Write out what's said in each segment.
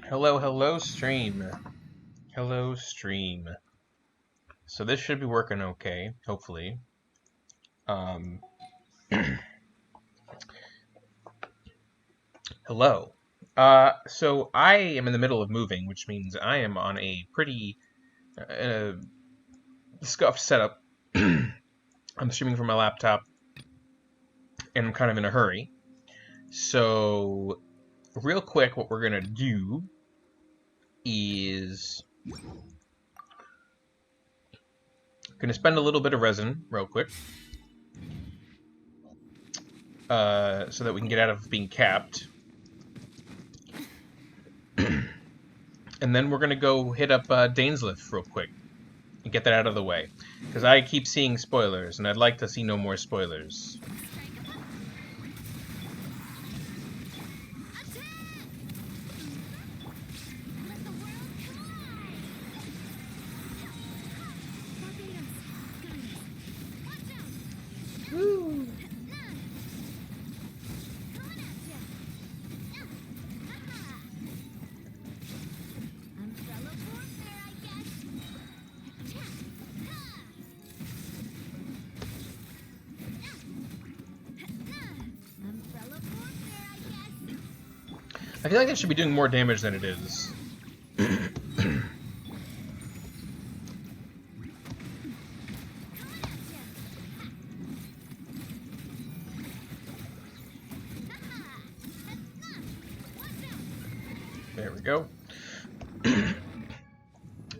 Hello, hello, stream. Hello, stream. So this should be working okay, hopefully. Hello. So I am in the middle of moving, which means I am on a pretty scuffed setup. I'm streaming from my laptop, and I'm kind of in a hurry. So, real quick, what we're gonna do is gonna spend a little bit of resin, real quick, so that we can get out of being capped. And then we're gonna go hit up Dainsliff real quick and get that out of the way, because I keep seeing spoilers, and I'd like to see no more spoilers. I feel like that should be doing more damage than it is. There we go. Did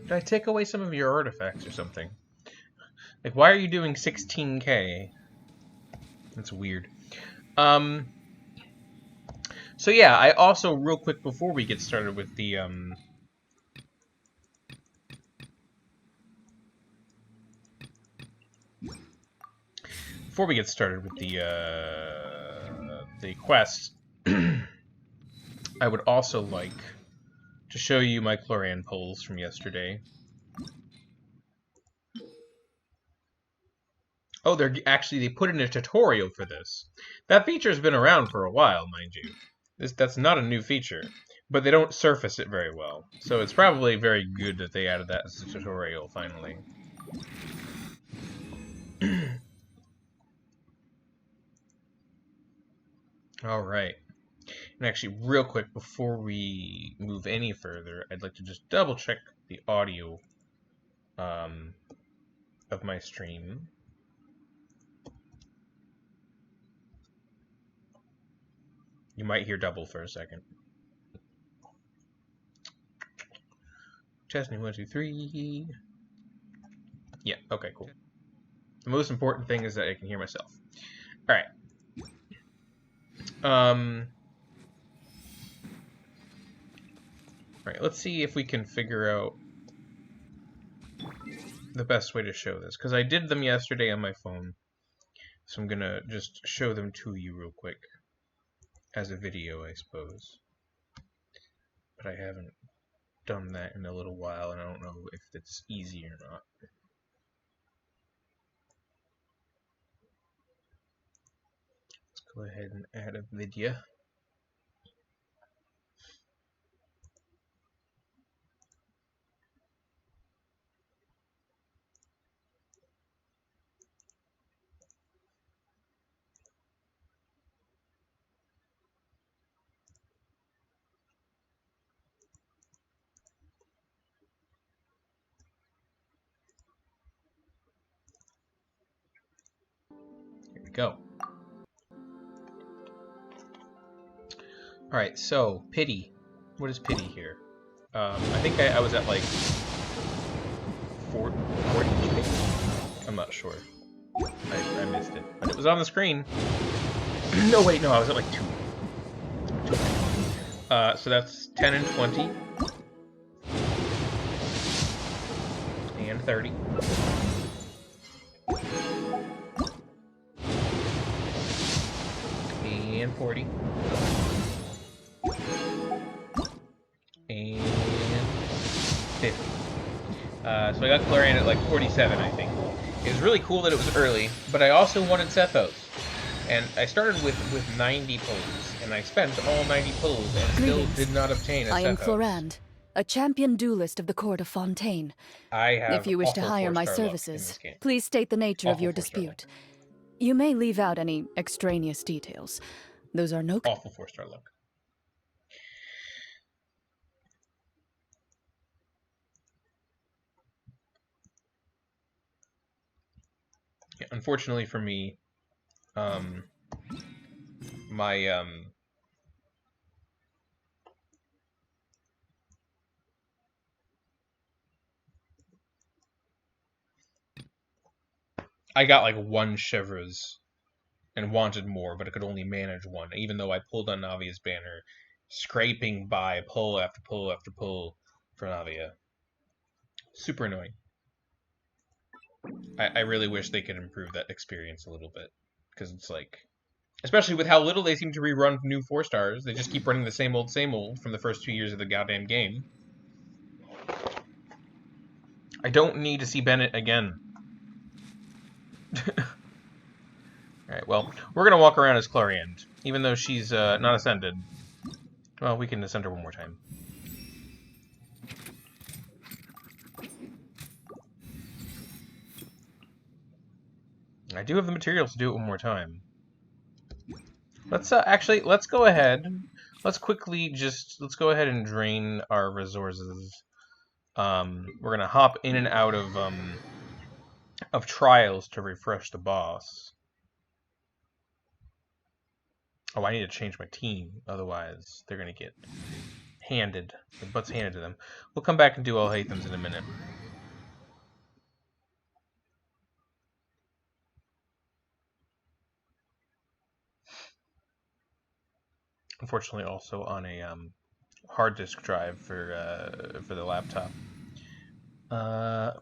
I take away some of your artifacts or something? Like, why are you doing 16k? That's weird. So yeah, I also, real quick before we get started with the, quest, I would also like to show you my Chlorian pulls from yesterday. Oh, they put in a tutorial for this. That feature's been around for a while, mind you. That's not a new feature, but they don't surface it very well. So it's probably very good that they added that as a tutorial, finally. Alright. And actually, real quick, before we move any further, I'd like to just double check the audio of my stream. You might hear double for a second. Testing 1, 2, 3. Yeah, okay, cool. The most important thing is that I can hear myself. Alright. Alright, let's see if we can figure out the best way to show this. Because I did them yesterday on my phone. So I'm gonna just show them to you real quick. As a video, I suppose. But I haven't done that in a little while, and I don't know if it's easy or not. Let's go ahead and add a video. Here we go. Alright, so, pity. What is pity here? I think I was at like 40, I'm not sure. I missed it. But it was on the screen. No, wait, no, I was at like 2. So that's 10 and 20. And 30. And 40. And 50. So I got Chlorian at like 47, I think. It was really cool that it was early, but I also wanted Cephos. And I started with 90 pulls, and and I spent all 90 pulls and still did not obtain a I am set Clorand, a champion duelist of the court of Fontaine. I have If you wish to awful hire my 4-star luck in this services, game. please state the nature of Awful your 4-star luck. dispute. You may leave out any extraneous details. Those are no... Awful 4-star luck. Yeah, unfortunately for me, my I got like 1 Chevreuse and wanted more, but I could only manage 1, even though I pulled on Navia's banner, scraping by pull after pull after pull for Navia. Super annoying. I really wish they could improve that experience a little bit, because it's like, especially with how little they seem to rerun new 4-stars, they just keep running the same old from the first 2 years of the goddamn game. I don't need to see Bennett again. Alright, well, we're going to walk around as Clorand, even though she's not ascended. Well, we can ascend her one more time. I do have the materials to do it one more time. Let's actually, let's go ahead. Let's go ahead and drain our resources. We're going to hop in and out of trials to refresh the boss. Oh, I need to change my team, otherwise they're going to get handed. The butt's handed to them. We'll come back and do Alhaitham's in a minute. Unfortunately, also on a hard disk drive for the laptop.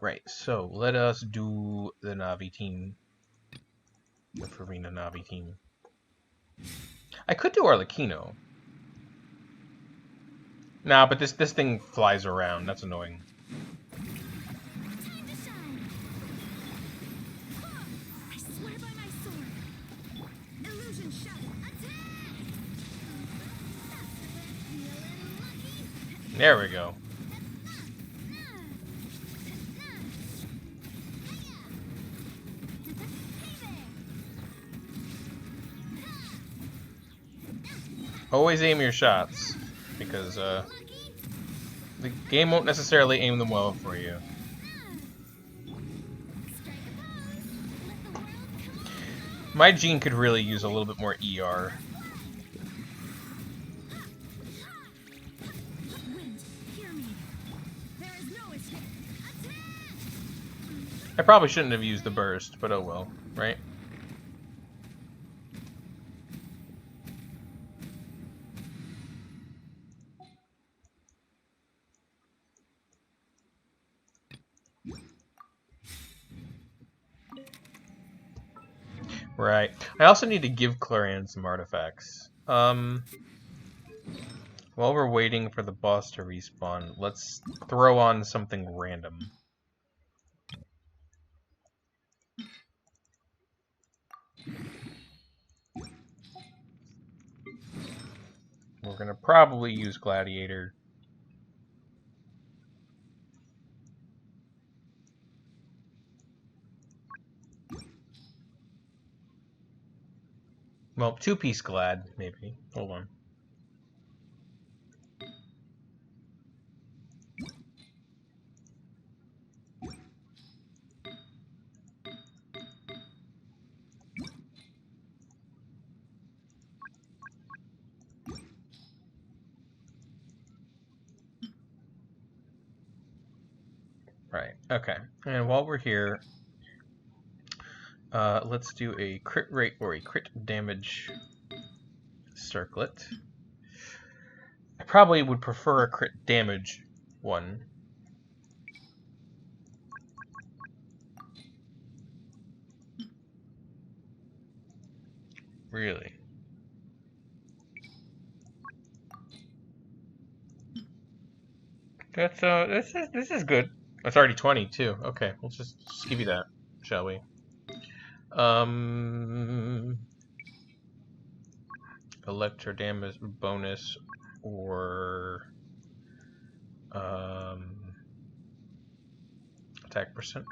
Right, so let us do the Navi team. The Farina Navi team. I could do Arlecchino. Nah, but this thing flies around. That's annoying. There we go. Always aim your shots, because the game won't necessarily aim them well for you. My Jean could really use a little bit more ER. I probably shouldn't have used the burst, but oh well, right? Right. I also need to give Clorand some artifacts. While we're waiting for the boss to respawn, let's throw on something random. We're gonna probably use Gladiator. Well, 2-piece Glad, maybe. Hold on. Right, okay. And while we're here, let's do a crit rate or a crit damage circlet. I probably would prefer a crit damage one. Really? That's this is good. It's already 20 too. Okay, we'll just give you that, shall we? electro damage bonus or attack percent.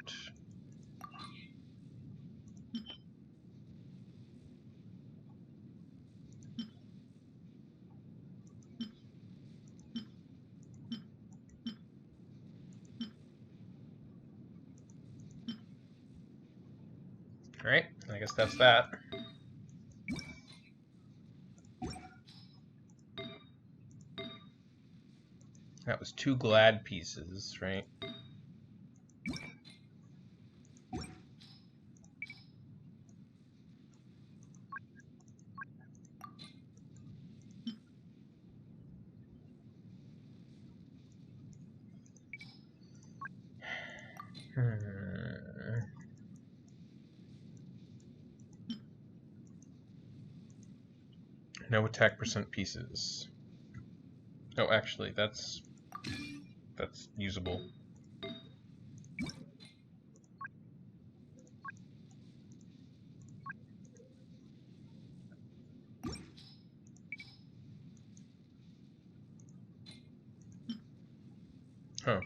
Alright, I guess that's that. That was 2 glad pieces, right? No attack percent pieces. Oh, actually, that's usable. Huh.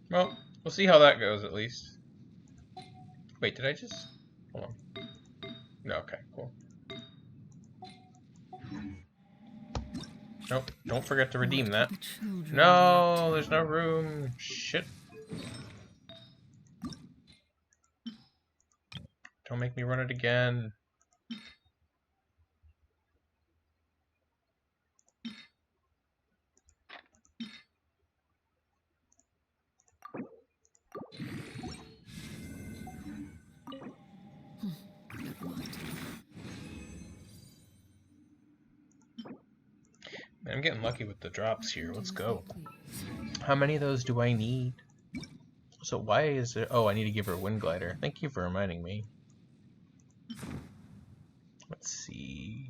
Well, we'll see how that goes at least. Wait, did I just... Hold on. No, okay, cool. Nope, don't forget to redeem that. No, there's no room. Shit. Don't make me run it again. Man, I'm getting lucky with the drops here. Let's go. How many of those do I need? So why is it... Oh, I need to give her a wind glider. Thank you for reminding me. Let's see.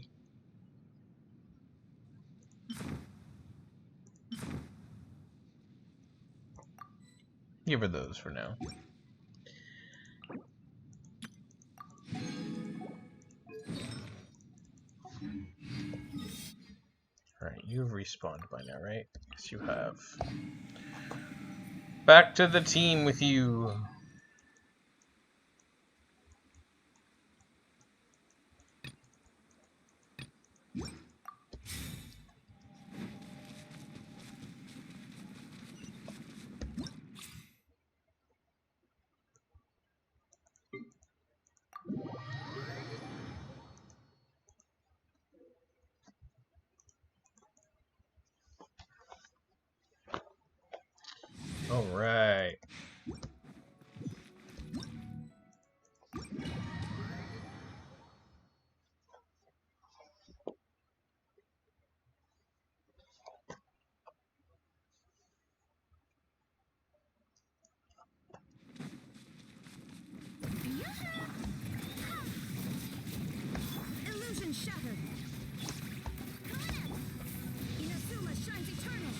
Give her those for now. Alright, you've respawned by now, right? Yes, you have. Back to the team with you. Alright. Illusion shattered. Inazuma shines eternal.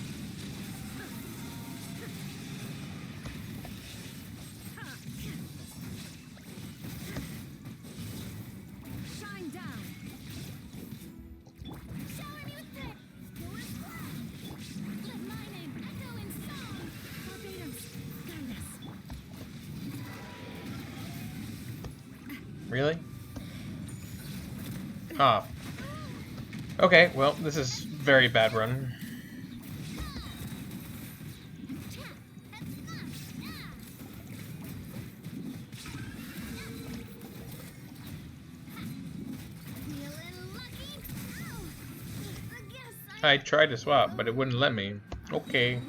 Shine down. Shower me with this. Let my name echo in song. Verbatim's guide us. Really? Ah. Okay, well, this is very bad run. I tried to swap, but it wouldn't let me. Okay.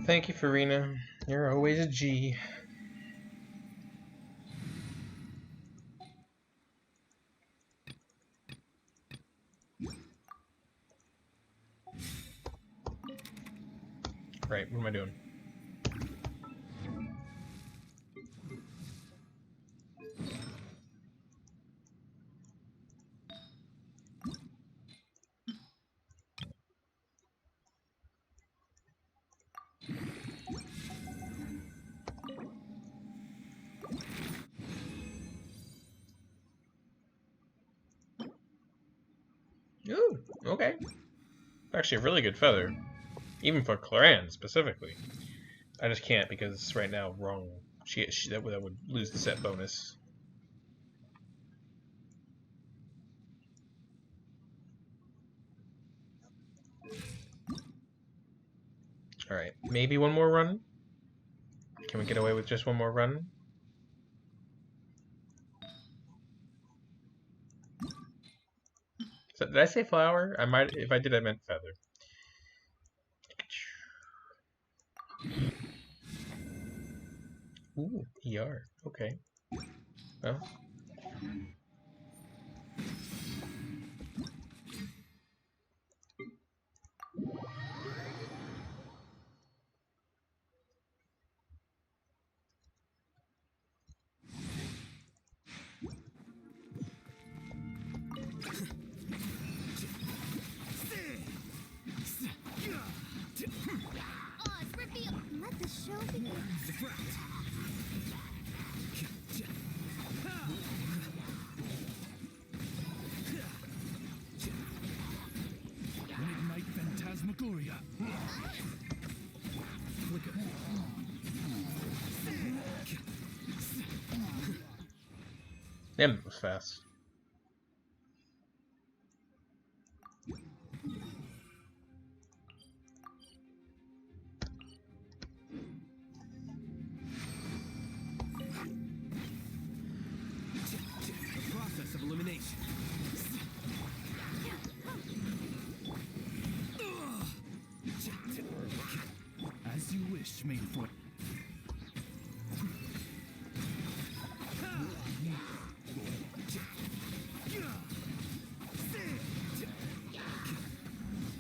Thank you, Farina. You're always a G. Right, what am I doing? Ooh, okay. Actually, a really good feather. Even for Claran, specifically. I just can't because right now, wrong. That would lose the set bonus. Alright, maybe one more run? Can we get away with just one more run? So, did I say flower? I might. If I did, I meant feather. Ooh, ER. Okay. Well. Oh, it's revealed. Let the show begin. Midnight Phantasmagoria. Damn, it was fast. Process of elimination. As you wish, main foot.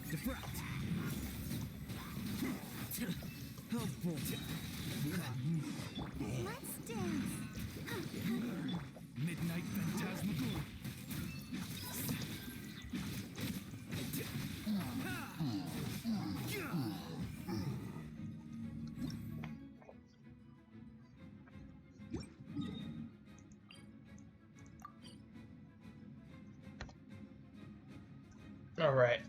Defract. Helpful. Let's dance. Midnight Phantasmagoria. Alright.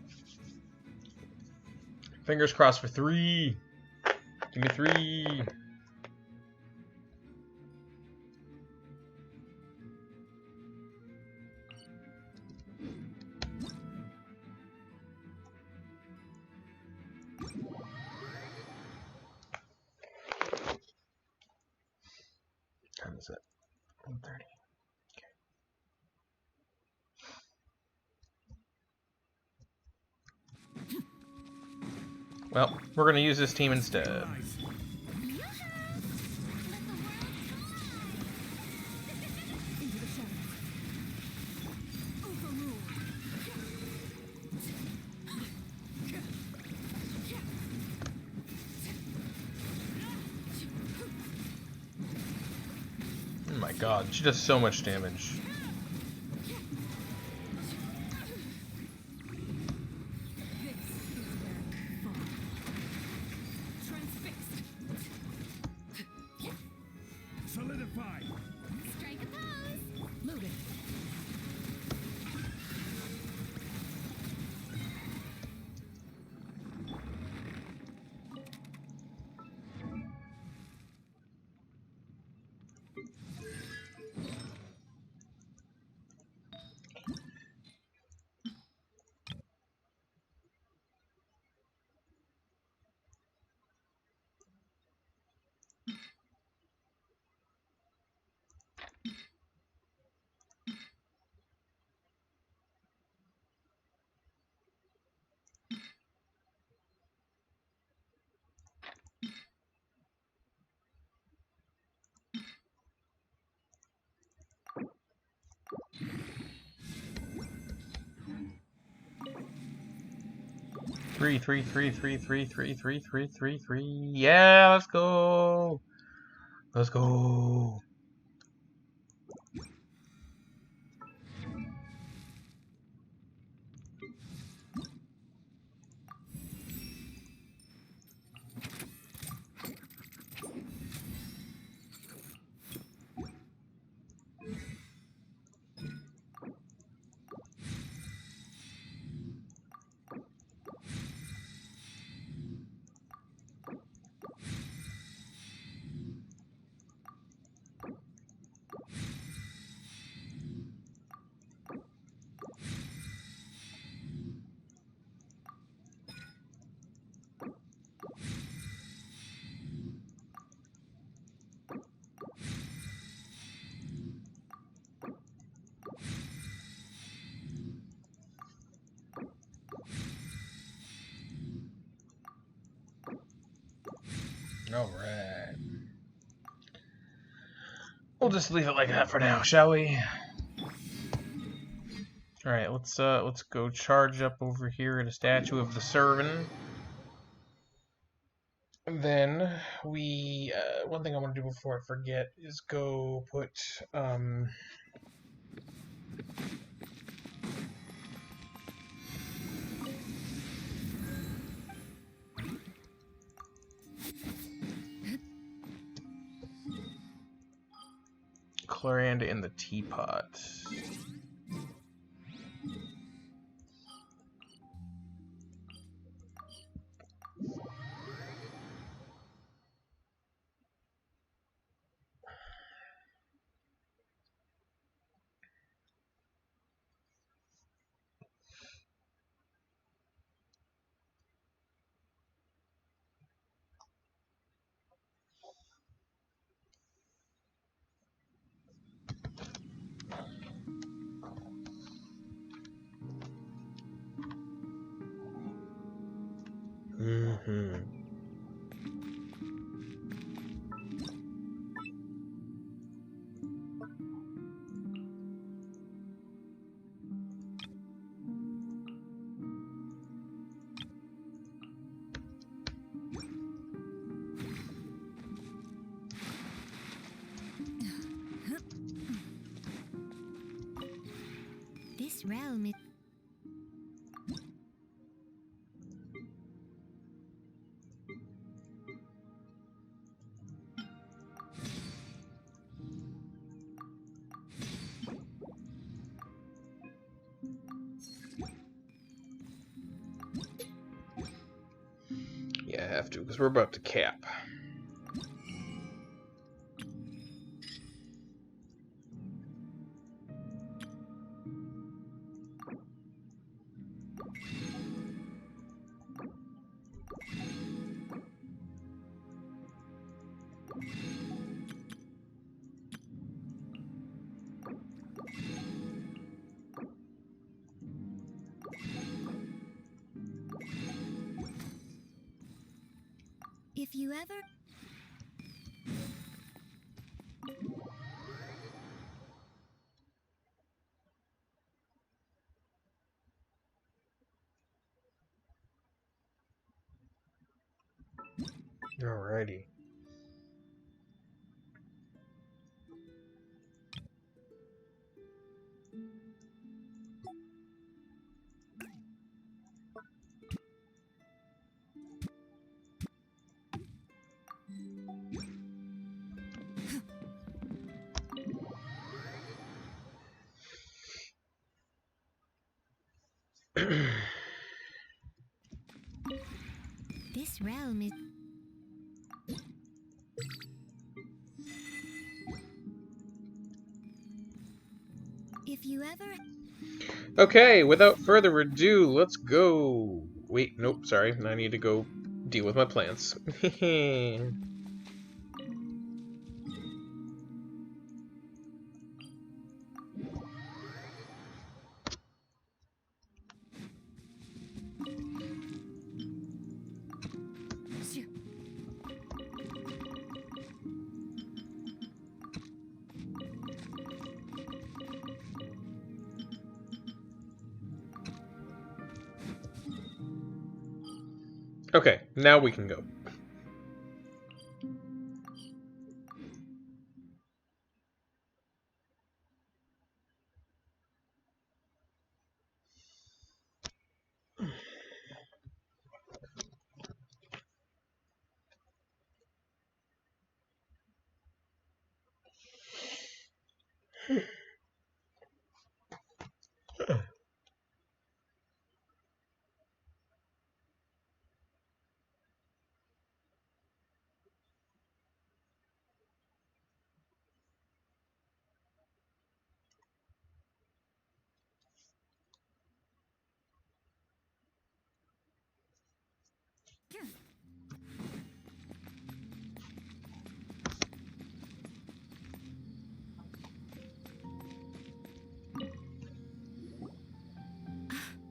Fingers crossed for 3. Give me 3. What time is it? 1:30. Well, we're going to use this team instead. Eyes. Into the shadows. Overruled. Oh my god, she does so much damage. Solidify. Strike a pose. Loaded. Three, three, three, three, three, three, three, three, three, three. Yeah, let's go. Let's go. All right. We'll just leave it like that for now, shall we? All right, let's go charge up over here at a statue of the Servant. And then we one thing I want to do before I forget is go put Chloranda in the teapot. Mm-hmm. This realm is... Yeah, I have to, because we're about to cap. If you ever... Alrighty. This realm is... If you ever... Okay, without further ado, let's go. Wait, nope, sorry. I need to go deal with my plants. Okay, now we can go.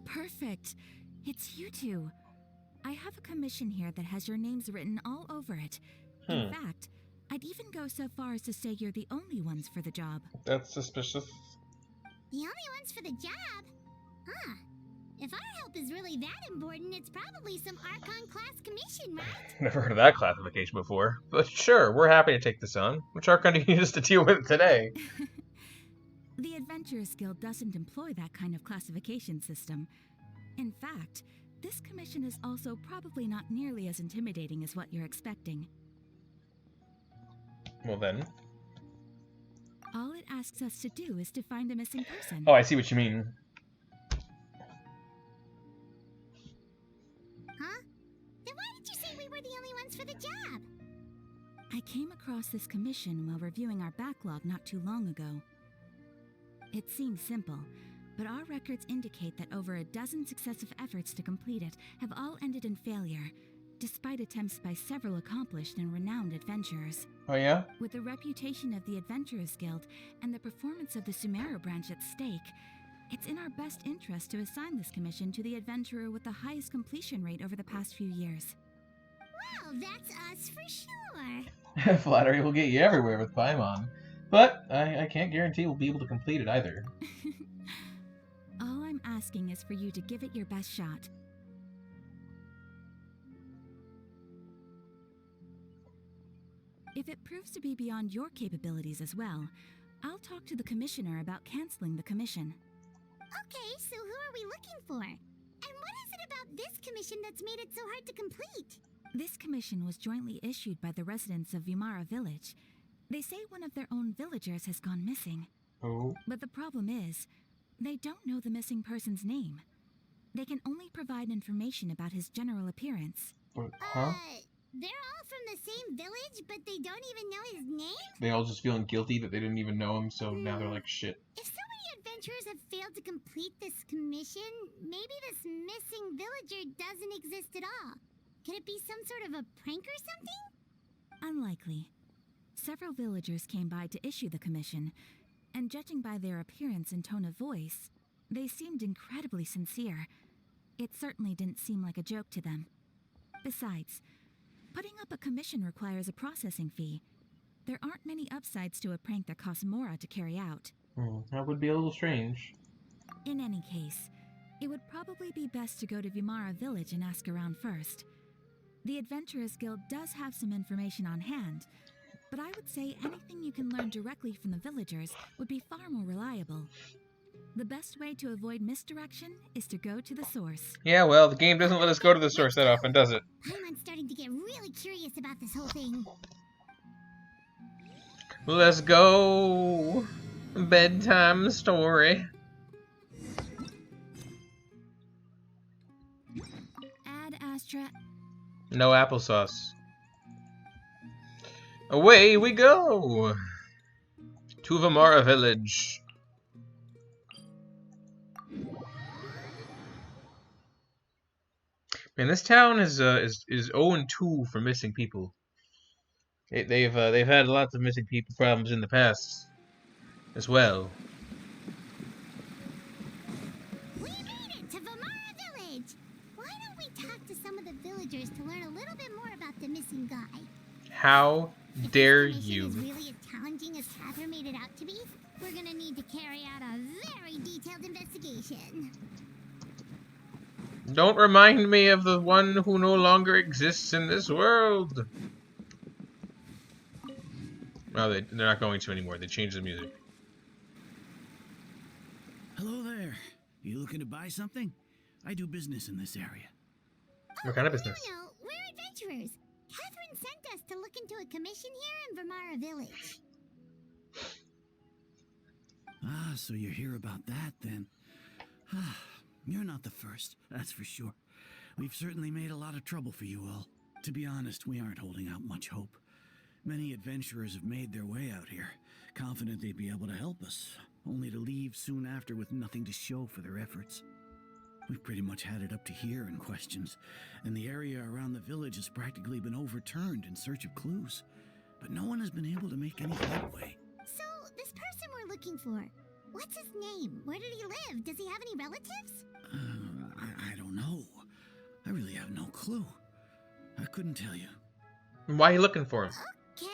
Perfect. It's you two. I have a commission here that has your names written all over it. In fact, I'd even go so far as to say you're the only ones for the job. That's suspicious. The only ones for the job? Huh. If our help is really that important, it's probably some Archon class commission, right? Never heard of that classification before. But sure, we're happy to take this on. Which Archon do you need us to deal with today? The Adventurers Guild doesn't employ that kind of classification system. In fact, this commission is also probably not nearly as intimidating as what you're expecting. Well then. All it asks us to do is to find a missing person. Oh, I see what you mean. Huh? Then why did you say we were the only ones for the job? I came across this commission while reviewing our backlog not too long ago. It seems simple, but our records indicate that over a dozen successive efforts to complete it have all ended in failure, despite attempts by several accomplished and renowned adventurers. Oh yeah? With the reputation of the Adventurers Guild and the performance of the Sumeru branch at stake, it's in our best interest to assign this commission to the adventurer with the highest completion rate over the past few years. Well, that's us for sure. Flattery will get you everywhere with Paimon. But I can't guarantee we'll be able to complete it either. All I'm asking is for you to give it your best shot. If it proves to be beyond your capabilities as well, I'll talk to the commissioner about canceling the commission. Okay, so who are we looking for? And what is it about this commission that's made it so hard to complete? This commission was jointly issued by the residents of Vimara Village. They say one of their own villagers has gone missing. Oh. But the problem is, they don't know the missing person's name. They can only provide information about his general appearance. Huh? They're all from the same village, but they don't even know his name? They all just feeling guilty that they didn't even know him, so now they're like, shit. If so many adventurers have failed to complete this commission, maybe this missing villager doesn't exist at all. Could it be some sort of a prank or something? Unlikely. Several villagers came by to issue the commission, and judging by their appearance and tone of voice, they seemed incredibly sincere. It certainly didn't seem like a joke to them. Besides, putting up a commission requires a processing fee. There aren't many upsides to a prank that costs Mora to carry out. That would be a little strange. In any case, it would probably be best to go to Vimara Village and ask around first. The Adventurers Guild does have some information on hand, but I would say anything you can learn directly from the villagers would be far more reliable. The best way to avoid misdirection is to go to the source. Yeah, well, the game doesn't let us go to the source that often, does it? Paimon's starting to get really curious about this whole thing. Let's go! Bedtime story. Ad Astra. No applesauce. Away we go! To Vimara Village. Man, this town is 0-2 for missing people. They've had lots of missing people problems in the past, as well. We made it to Vimara Village! Why don't we talk to some of the villagers to learn a little bit more about the missing guy? How If dare this you? mission is really as challenging as Catherine made it out to be, we're gonna need to carry out a very detailed investigation. Don't remind me of the one who no longer exists in this world. Oh, they're not going to anymore. They changed the music. Hello there. You looking to buy something? I do business in this area. What kind of business? No, we're adventurers. Catherine sent us to look into a commission here in Vermara Village. Ah, so you're here about that then. Ah, you're not the first, that's for sure. We've certainly made a lot of trouble for you all. To be honest, we aren't holding out much hope. Many adventurers have made their way out here, confident they'd be able to help us, only to leave soon after with nothing to show for their efforts. We've pretty much had it up to here in questions, and the area around the village has practically been overturned in search of clues. But no one has been able to make any headway. So, this person we're looking for, what's his name? Where did he live? Does he have any relatives? I don't know. I really have no clue. I couldn't tell you. Why are you looking for him? Okay,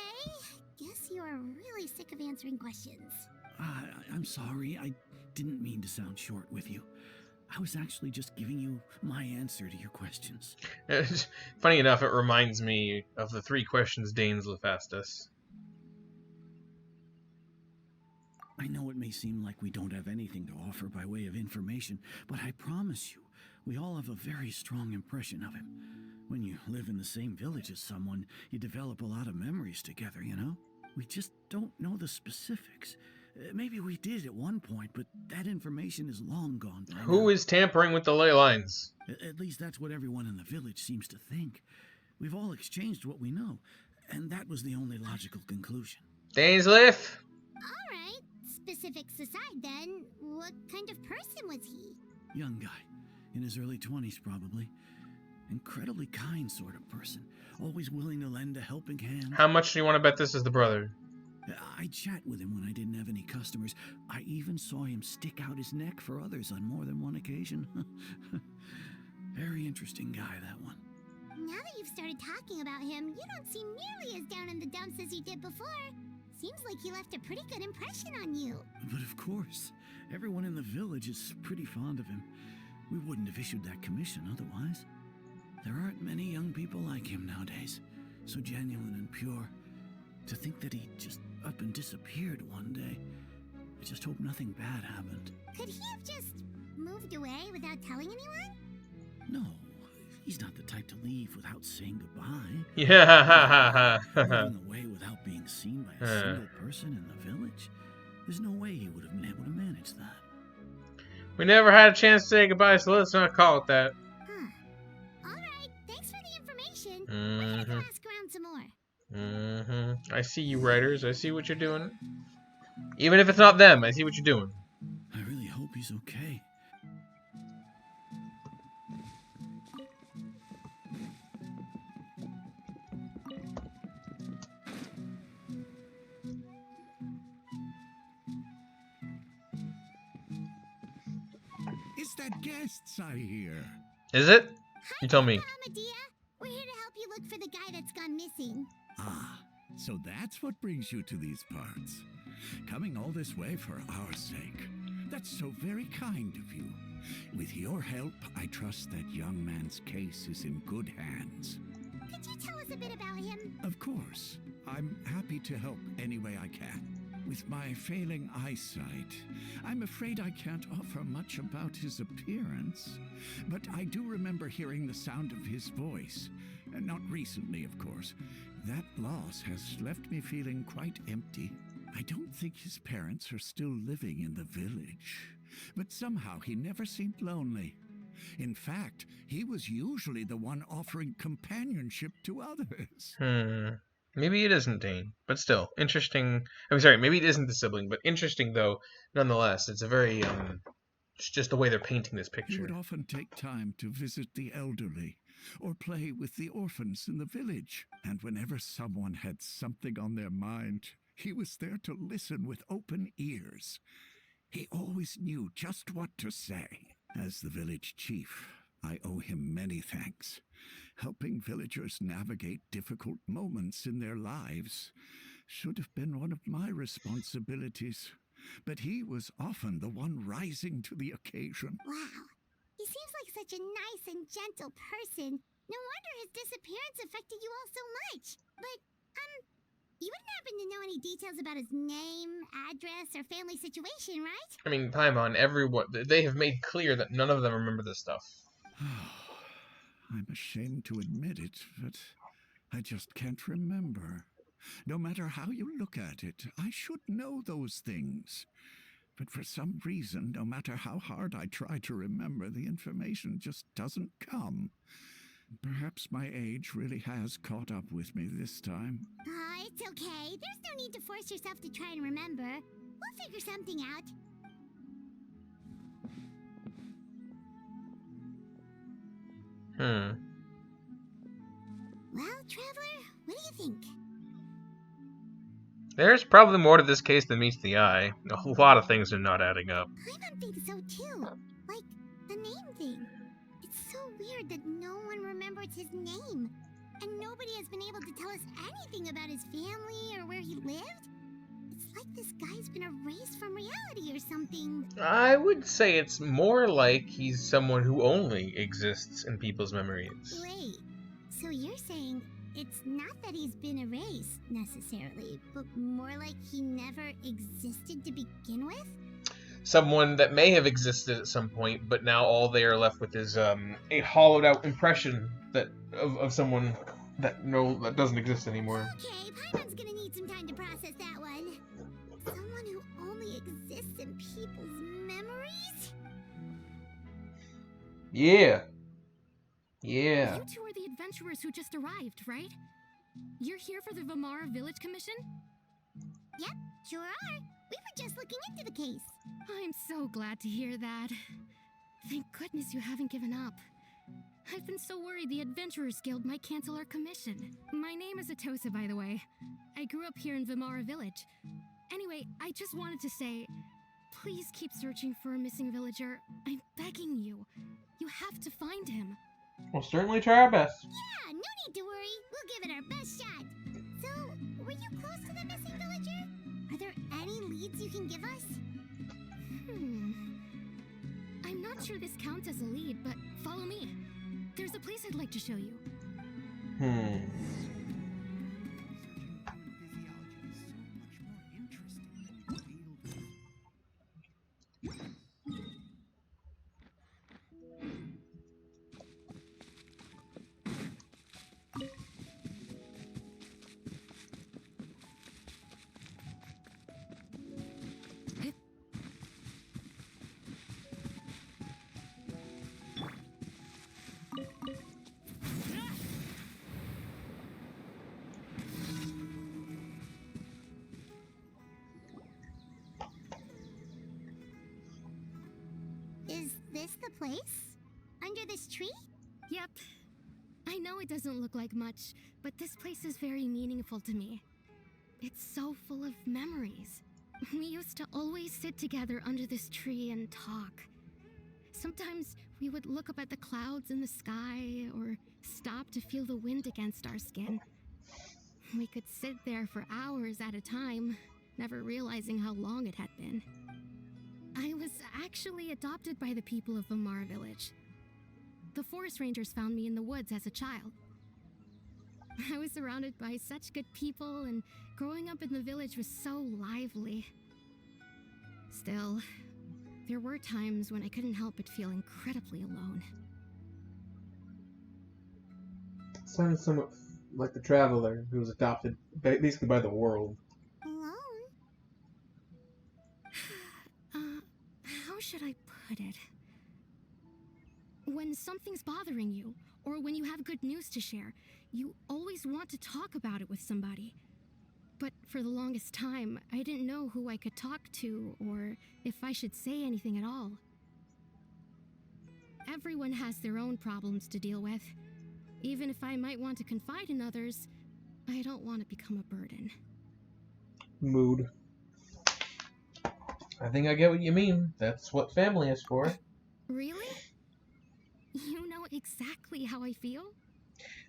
guess you are really sick of answering questions. I'm sorry. I didn't mean to sound short with you. I was actually just giving you my answer to your questions. Funny enough, it reminds me of the 3 questions Dainsleif asked us. I know it may seem like we don't have anything to offer by way of information, but I promise you, we all have a very strong impression of him. When you live in the same village as someone, you develop a lot of memories together, you know? We just don't know the specifics. Maybe we did at one point, but that information is long gone by now. Who is tampering with the ley lines? At least that's what everyone in the village seems to think. We've all exchanged what we know, and that was the only logical conclusion. Dainsleif? Alright, specifics aside then, what kind of person was he? Young guy, in his early 20s probably. Incredibly kind sort of person, always willing to lend a helping hand. How much do you want to bet this is the brother? I'd chat with him when I didn't have any customers. I even saw him stick out his neck for others on more than one occasion. Very interesting guy, that one. Now that you've started talking about him, you don't seem nearly as down in the dumps as you did before. Seems like he left a pretty good impression on you. But of course, everyone in the village is pretty fond of him. We wouldn't have issued that commission otherwise. There aren't many young people like him nowadays, so genuine and pure. To think that he just up and disappeared one day. I just hope nothing bad happened. Could he have just moved away without telling anyone? No, he's not the type to leave without saying goodbye. Yeah. Moving away without being seen by a single person in the village. There's no way he would have been able to manage that. We never had a chance to say goodbye, so let's not call it that. Huh. Alright, thanks for the information. We're gonna go ask around some more. I see you, writers. I see what you're doing. Even if it's not them, I see what you're doing. I really hope he's okay. It's that guests I hear. Is it? You tell me. Medea, we're here to help you look for the guy that's gone missing. Ah, so that's what brings you to these parts. Coming all this way for our sake. That's so very kind of you. With your help, I trust that young man's case is in good hands. Could you tell us a bit about him? Of course. I'm happy to help any way I can. With my failing eyesight, I'm afraid I can't offer much about his appearance. But I do remember hearing the sound of his voice. Not recently, of course. That loss has left me feeling quite empty. I don't think his parents are still living in the village. But somehow he never seemed lonely. In fact, he was usually the one offering companionship to others. Maybe it isn't Dane, but still interesting. I'm sorry, maybe it isn't the sibling, but interesting though, nonetheless. It's a very it's just the way they're painting this He picture. would often take time to visit the elderly or play with the orphans in the village. And whenever someone had something on their mind, he was there to listen with open ears. He always knew just what to say. As the village chief, I owe him many thanks. Helping villagers navigate difficult moments in their lives should have been one of my responsibilities. But he was often the one rising to the occasion. Wow. He seems like like such a nice and gentle person. No wonder his disappearance affected you all so much. But, you wouldn't happen to know any details about his name, address, or family situation, right? I mean, Paimon, everyone, they have made clear that none of them remember this stuff. I'm ashamed to admit it, but I just can't remember. No matter how you look at it, I should know those things. But for some reason, no matter how hard I try to remember, the information just doesn't come. Perhaps my age really has caught up with me this time. It's okay. There's no need to force yourself to try and remember. We'll figure something out. Well, Traveler, what do you think? There's probably more to this case than meets the eye. A lot of things are not adding up. I think so too. Like, the name thing. It's so weird that no one remembers his name. And nobody has been able to tell us anything about his family or where he lived. It's like this guy's been erased from reality or something. I would say it's more like he's someone who only exists in people's memories. Wait, so you're saying it's not that he's been erased, necessarily, but more like he never existed to begin with? Someone that may have existed at some point, but now all they are left with is a hollowed out impression that of someone that doesn't exist anymore. Okay, Paimon's gonna need some time to process that one. Someone who only exists in people's memories? Yeah. Yeah. You two are the adventurers who just arrived, right? You're here for the Vamara Village Commission? Yep, sure are. We were just looking into the case. I'm so glad to hear that. Thank goodness you haven't given up. I've been so worried the Adventurers Guild might cancel our commission. My name is Atosa, by the way. I grew up here in Vamara Village. Anyway, I just wanted to say, please keep searching for a missing villager. I'm begging you. You have to find him. We'll certainly try our best. Yeah, no need to worry. We'll give it our best shot. So, were you close to the missing villager? Are there any leads you can give us? I'm not sure this counts as a lead, but follow me. There's a place I'd like to show you. Is this the place? Under this tree? Yep. I know it doesn't look like much, but this place is very meaningful to me. It's so full of memories. We used to always sit together under this tree and talk. Sometimes we would look up at the clouds in the sky or stop to feel the wind against our skin. We could sit there for hours at a time, never realizing how long it had been. I was actually adopted by the people of Vamara Village. The forest rangers found me in the woods as a child. I was surrounded by such good people, and growing up in the village was so lively. Still, there were times when I couldn't help but feel incredibly alone. Sounds somewhat like the traveler who was adopted basically by the world. Alone? How should I put it? When something's bothering you, or when you have good news to share, you always want to talk about it with somebody. But for the longest time, I didn't know who I could talk to, or if I should say anything at all. Everyone has their own problems to deal with. Even if I might want to confide in others, I don't want to become a burden. Mood. I think I get what you mean. That's what family is for. Really? You know exactly how I feel?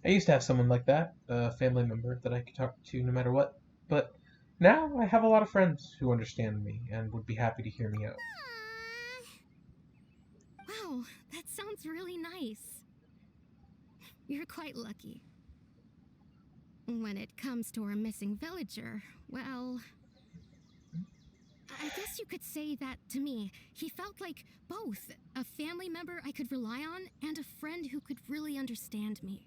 I used to have someone like that, a family member that I could talk to no matter what. But now I have a lot of friends who understand me and would be happy to hear me out. Wow, that's sounds really nice. You're quite lucky. When it comes to our missing villager, well, I guess you could say that to me. He felt like both a family member I could rely on and a friend who could really understand me.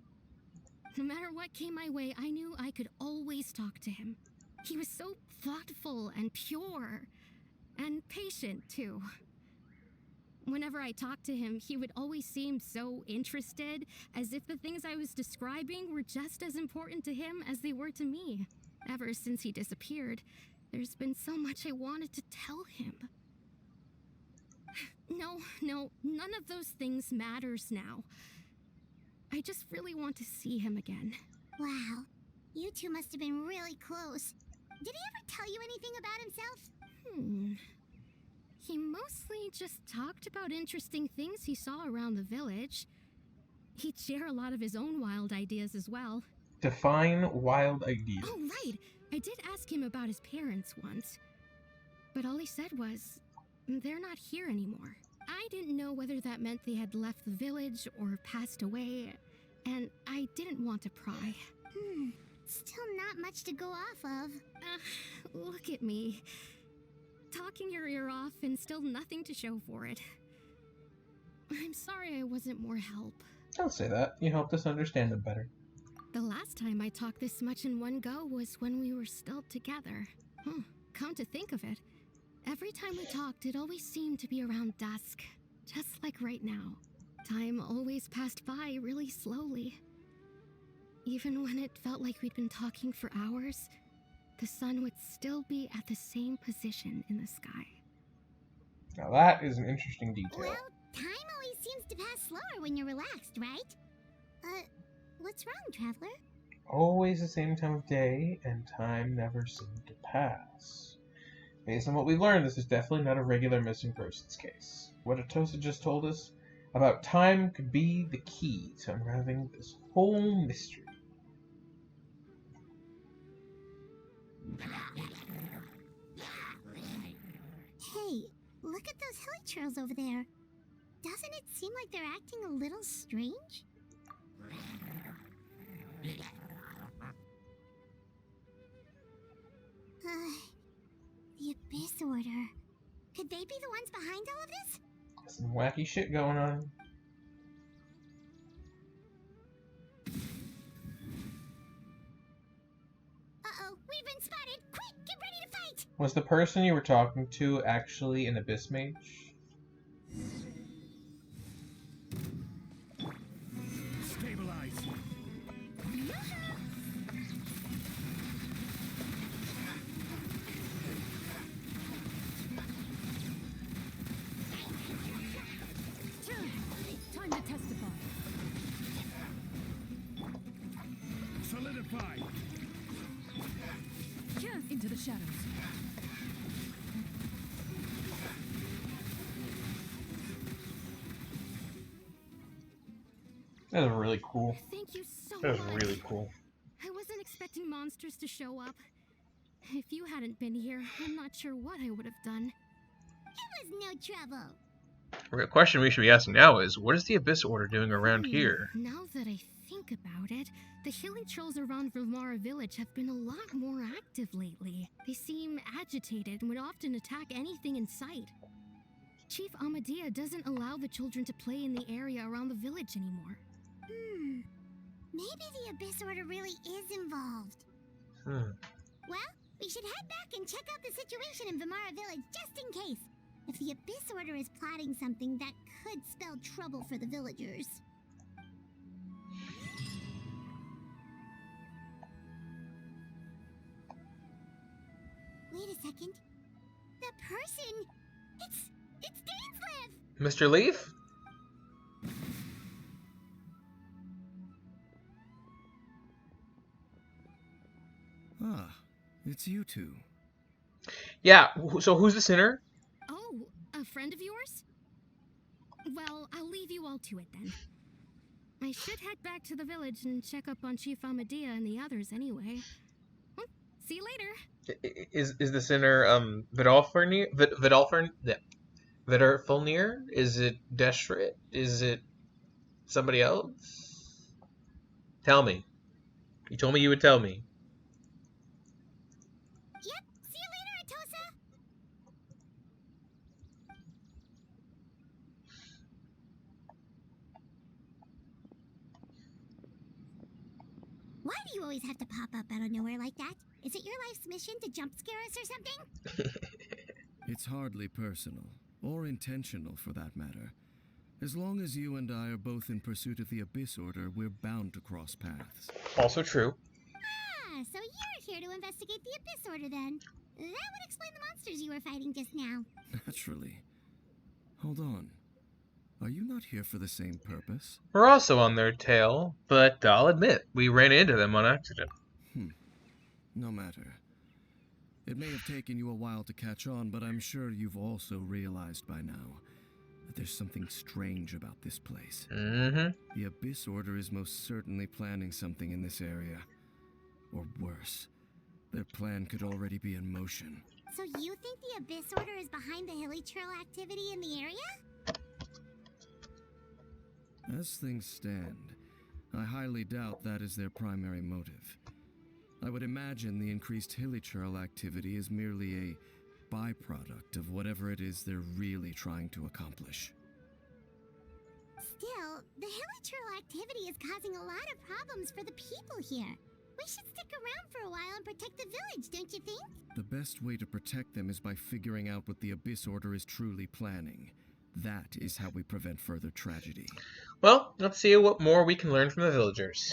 No matter what came my way, I knew I could always talk to him. He was so thoughtful and pure, and patient too. Whenever I talked to him, he would always seem so interested, as if the things I was describing were just as important to him as they were to me. Ever since he disappeared, there's been so much I wanted to tell him. No, none of those things matters now. I just really want to see him again. Wow, you two must have been really close. Did he ever tell you anything about himself? He mostly just talked about interesting things he saw around the village. He'd share a lot of his own wild ideas as well. Define wild ideas. Oh, right! I did ask him about his parents once. But all he said was, they're not here anymore. I didn't know whether that meant they had left the village or passed away, and I didn't want to pry. Still not much to go off of. Look at me. Talking your ear off and still nothing to show for it. I'm sorry I wasn't more help. Don't say that. You helped us understand them better. The last time I talked this much in one go was when we were still together. Come to think of it, every time we talked, it always seemed to be around dusk, just like right now. Time always passed by really slowly. Even when it felt like we'd been talking for hours, the sun would still be at the same position in the sky. Now that is an interesting detail. Well, time always seems to pass slower when you're relaxed, right? What's wrong, Traveler? Always the same time of day, and time never seemed to pass. Based on what we learned, this is definitely not a regular missing persons case. What Atosa just told us about time could be the key to unraveling this whole mystery. Hey, look at those hilly trails over there. Doesn't it seem like they're acting a little strange? The Abyss Order. Could they be the ones behind all of this? Some wacky shit going on. Uh-oh, we've been spotted! Quick, get ready to fight! Was the person you were talking to actually an Abyss Mage? Stabilize. Time to testify. Solidify. Into the shadows. That was really cool. Thank you so That was much. really cool. I wasn't expecting monsters to show up. If you hadn't been here, I'm not sure what I would have done. It was no trouble. The question we should be asking now is, what is the Abyss Order doing around here? Now that I think about it, the hilly trolls around Vilmara village have been a lot more active lately. They seem agitated and would often attack anything in sight. Chief Amadea doesn't allow the children to play in the area around the village anymore. Maybe the Abyss Order really is involved. Well, we should head back and check out the situation in Vilmara village just in case. If the Abyss Order is plotting something that could spell trouble for the villagers. Wait a second. The person! It's Dainslev! Mr. Leaf? Ah, it's you two. Yeah, so who's the sinner? Oh, a friend of yours? Well, I'll leave you all to it then. I should head back to the village and check up on Chief Amadea and the others anyway. Well, see you later. Is the sinner Vidalfern? Yeah. Vedderfulnir? Is it Deshret? Is it somebody else? Tell me. You told me you would tell me. Yep, see you later, Atosa. Why do you always have to pop up out of nowhere like that? Is it your life's mission to jump scare us or something? It's hardly personal, or intentional for that matter. As long as you and I are both in pursuit of the Abyss Order, we're bound to cross paths. Also true. Ah, so you're here to investigate the Abyss Order then. That would explain the monsters you were fighting just now. Naturally. Hold on. Are you not here for the same purpose? We're also on their tail, but I'll admit, we ran into them on accident. No matter. It may have taken you a while to catch on, but I'm sure you've also realized by now that there's something strange about this place. Mm-hmm. The Abyss Order is most certainly planning something in this area. Or worse, their plan could already be in motion. So you think the Abyss Order is behind the Hilly Trail activity in the area? As things stand, I highly doubt that is their primary motive. I would imagine the increased hilly trail activity is merely a byproduct of whatever it is they're really trying to accomplish. Still, the Hilly Trail activity is causing a lot of problems for the people here. We should stick around for a while and protect the village, don't you think? The best way to protect them is by figuring out what the Abyss Order is truly planning. That is how we prevent further tragedy. Well, let's see what more we can learn from the villagers.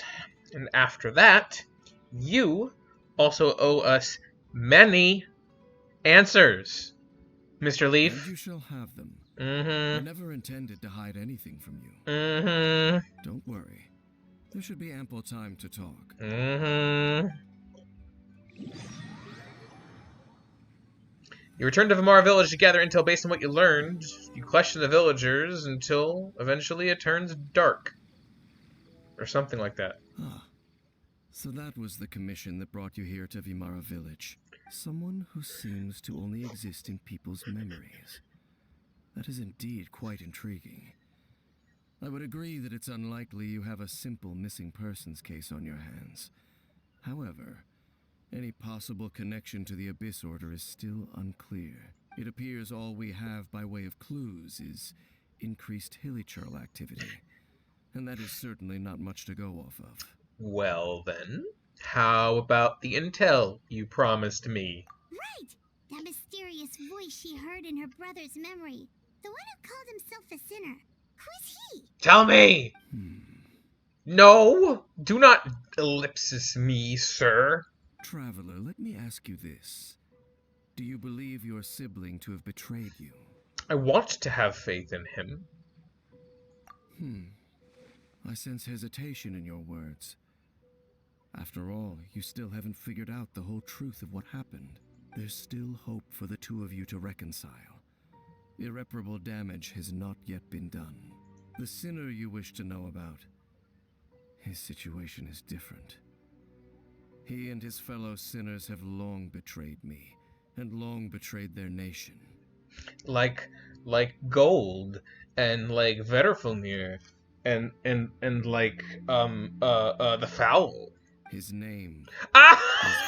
And after that, you also owe us many answers, Mr. And Leaf. you shall have them. I Mm-hmm. never intended to hide anything from you. Mm-hmm. Don't worry. There should be ample time to talk. Mm-hmm. You return to Vamara village to gather intel based on what you learned. You question the villagers until eventually it turns dark. Or something like that. Ah, so that was the commission that brought you here to Vimara village. Someone who seems to only exist in people's memories. That is indeed quite intriguing. I would agree that it's unlikely you have a simple missing persons case on your hands. However, any possible connection to the Abyss Order is still unclear. It appears all we have by way of clues is increased hilly trail activity. And that is certainly not much to go off of. Well then, how about the intel you promised me? Right! That mysterious voice she heard in her brother's memory. The one who called himself a sinner. Who is he? Tell me! No! Do not ellipsis me, sir. Traveler, let me ask you this. Do you believe your sibling to have betrayed you? I want to have faith in him. I sense hesitation in your words. After all, you still haven't figured out the whole truth of what happened. There's still hope for the two of you to reconcile. Irreparable damage has not yet been done. The sinner you wish to know about, his situation is different. He and his fellow sinners have long betrayed me, and long betrayed their nation. Like Gold, and like Vedderfulnir, and like the Fowl. His name is Ah!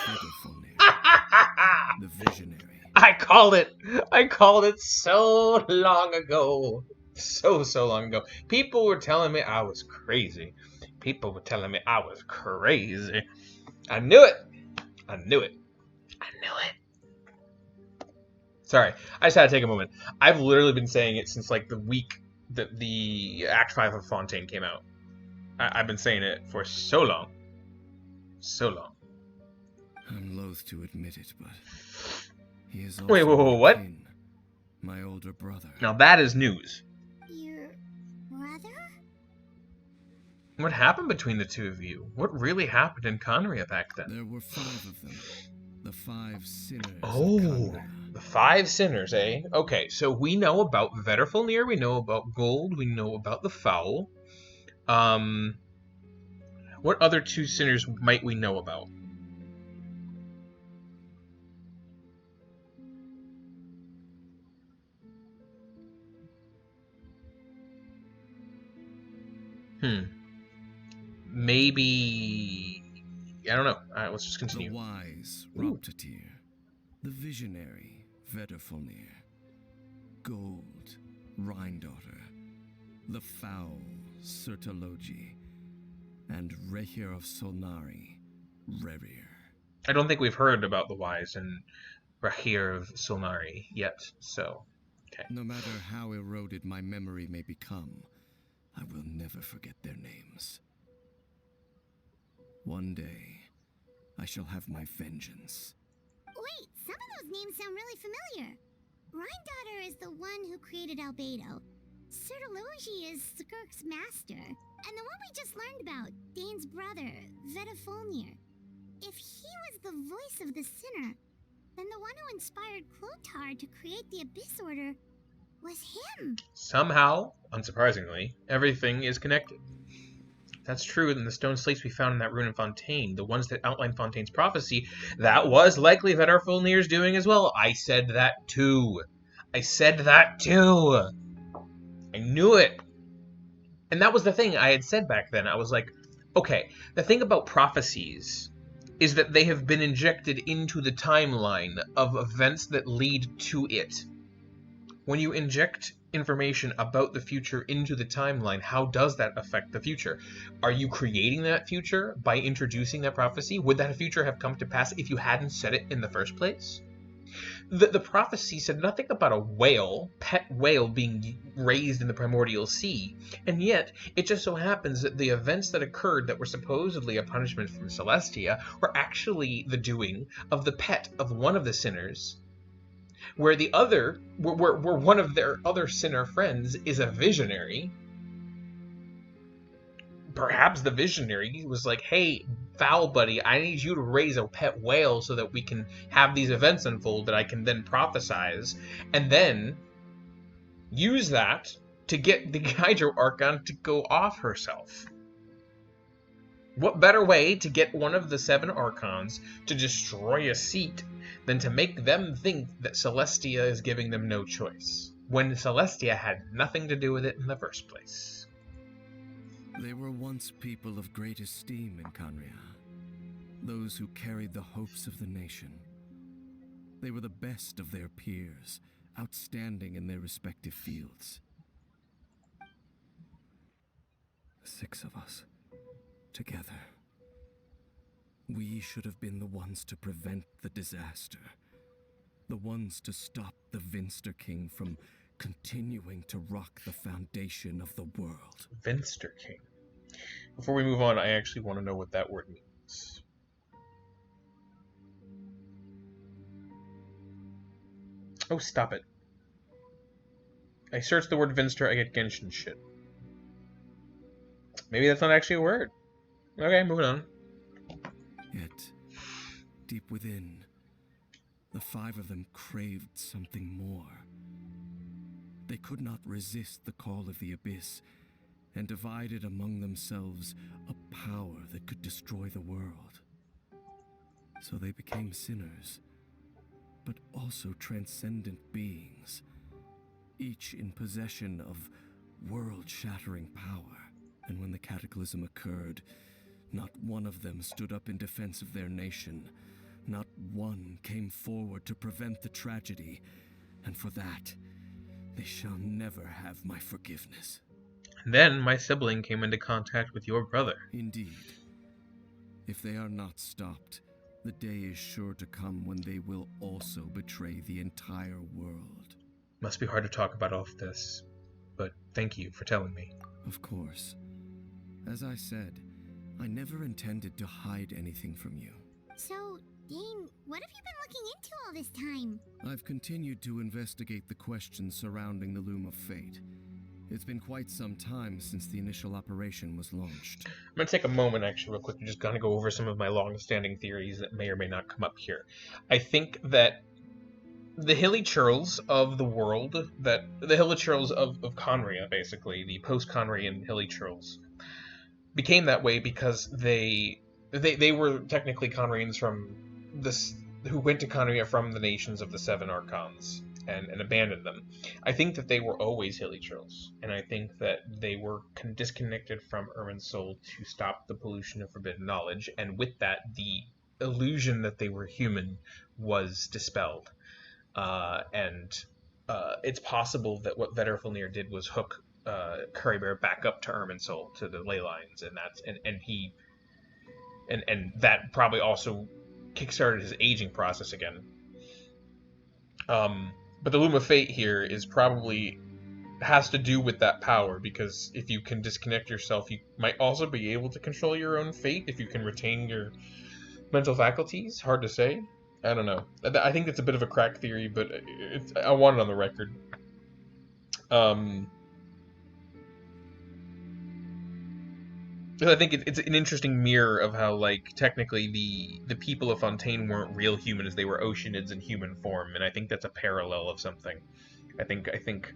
Vedderfulnir, the Visionary. I called it so long ago. So long ago. People were telling me I was crazy. I knew it. Sorry, I just had to take a moment. I've literally been saying it since like the week that the Act 5 of Fontaine came out. I've been saying it for so long. I'm loath to admit it, but he is also Wait, my what? kin, my older brother. Now that is news. Your brother? What happened between the two of you? What really happened in Conria back then? There were 5 of them. The 5 sinners. of Oh, Conria. the 5 sinners, eh? Okay, so we know about Vedderfulnir, we know about Gold, we know about the Fowl. What other 2 sinners might we know about? Maybe... I don't know. Alright, let's just continue. The wise Ooh. Roptatir, the visionary Vedderfolnir, Gold Rhindaughter, the foul Sertologi, and Rehir of Solnari, Rerir. I don't think we've heard about the wise and Rahir of Solnari yet, so... Okay. No matter how eroded my memory may become, I will never forget their names. One day, I shall have my vengeance. Wait, some of those names sound really familiar. Rhindaughter is the one who created Albedo. Sertologi is Skirk's master. And the one we just learned about, Dane's brother, Vedderfolnir. If he was the voice of the sinner, then the one who inspired Clotar to create the Abyss Order was him. Somehow, unsurprisingly, everything is connected. That's true, and the stone slates we found in that rune in Fontaine, the ones that outline Fontaine's prophecy, that was likely Vedderfolnir's doing as well. I said that too. I said that too. I knew it. And that was the thing I had said back then. I was like, okay, the thing about prophecies is that they have been injected into the timeline of events that lead to it. When you inject information about the future into the timeline, how does that affect the future? Are you creating that future by introducing that prophecy? Would that future have come to pass if you hadn't said it in the first place? The prophecy said nothing about a whale, pet whale, being raised in the primordial sea, and yet it just so happens that the events that occurred that were supposedly a punishment from Celestia were actually the doing of the pet of one of the sinners, where the other, where one of their other sinner friends is a visionary. Perhaps the visionary was like, hey, foul buddy, I need you to raise a pet whale so that we can have these events unfold that I can then prophesize, and then use that to get the Hydro Archon to go off herself. What better way to get one of the 7 Archons to destroy a seat than to make them think that Celestia is giving them no choice, when Celestia had nothing to do with it in the first place? They were once people of great esteem in Canria, those who carried the hopes of the nation. They were the best of their peers, outstanding in their respective fields. 6 of us, together. We should have been the ones to prevent the disaster. The ones to stop the Vinster King from continuing to rock the foundation of the world. Vinster King. Before we move on, I actually want to know what that word means. Oh, stop it. I searched the word Vinster, I get Genshin shit. Maybe that's not actually a word. Okay, moving on. Yet, deep within, the 5 of them craved something more. They could not resist the call of the Abyss, and divided among themselves a power that could destroy the world. So they became sinners, but also transcendent beings, each in possession of world-shattering power. And when the cataclysm occurred, not one of them stood up in defense of their nation. Not one came forward to prevent the tragedy, and for that, they shall never have my forgiveness. Then my sibling came into contact with your brother. Indeed. If they are not stopped, the day is sure to come when they will also betray the entire world. Must be hard to talk about all of this, but thank you for telling me. Of course. As I said, I never intended to hide anything from you. So, Dane, what have you been looking into all this time? I've continued to investigate the questions surrounding the Loom of Fate. It's been quite some time since the initial operation was launched. I'm going to take a moment, actually, real quick, and just kind of go over some of my long-standing theories that may or may not come up here. I think that the hilly churls of the world, the hilly churls of Conria, basically, the post-Conrian hilly churls, became that way because they were technically Conrians from this, who went to Conria from the nations of the 7 Archons. and abandoned them. I think that they were always hilichurls, and I think that they were disconnected from Irminsul to stop the pollution of forbidden knowledge, and with that, the illusion that they were human was dispelled. It's possible that what Vedderfilnir did was hook Currybear back up to Irminsul, to the ley lines, and that probably also kickstarted his aging process again. But the Loom of Fate here is probably has to do with that power, because if you can disconnect yourself, you might also be able to control your own fate if you can retain your mental faculties. Hard to say. I don't know. I think it's a bit of a crack theory, but I want it on the record. I think it's an interesting mirror of how, like, technically the people of Fontaine weren't real humans; they were Oceanids in human form, and I think that's a parallel of something. I think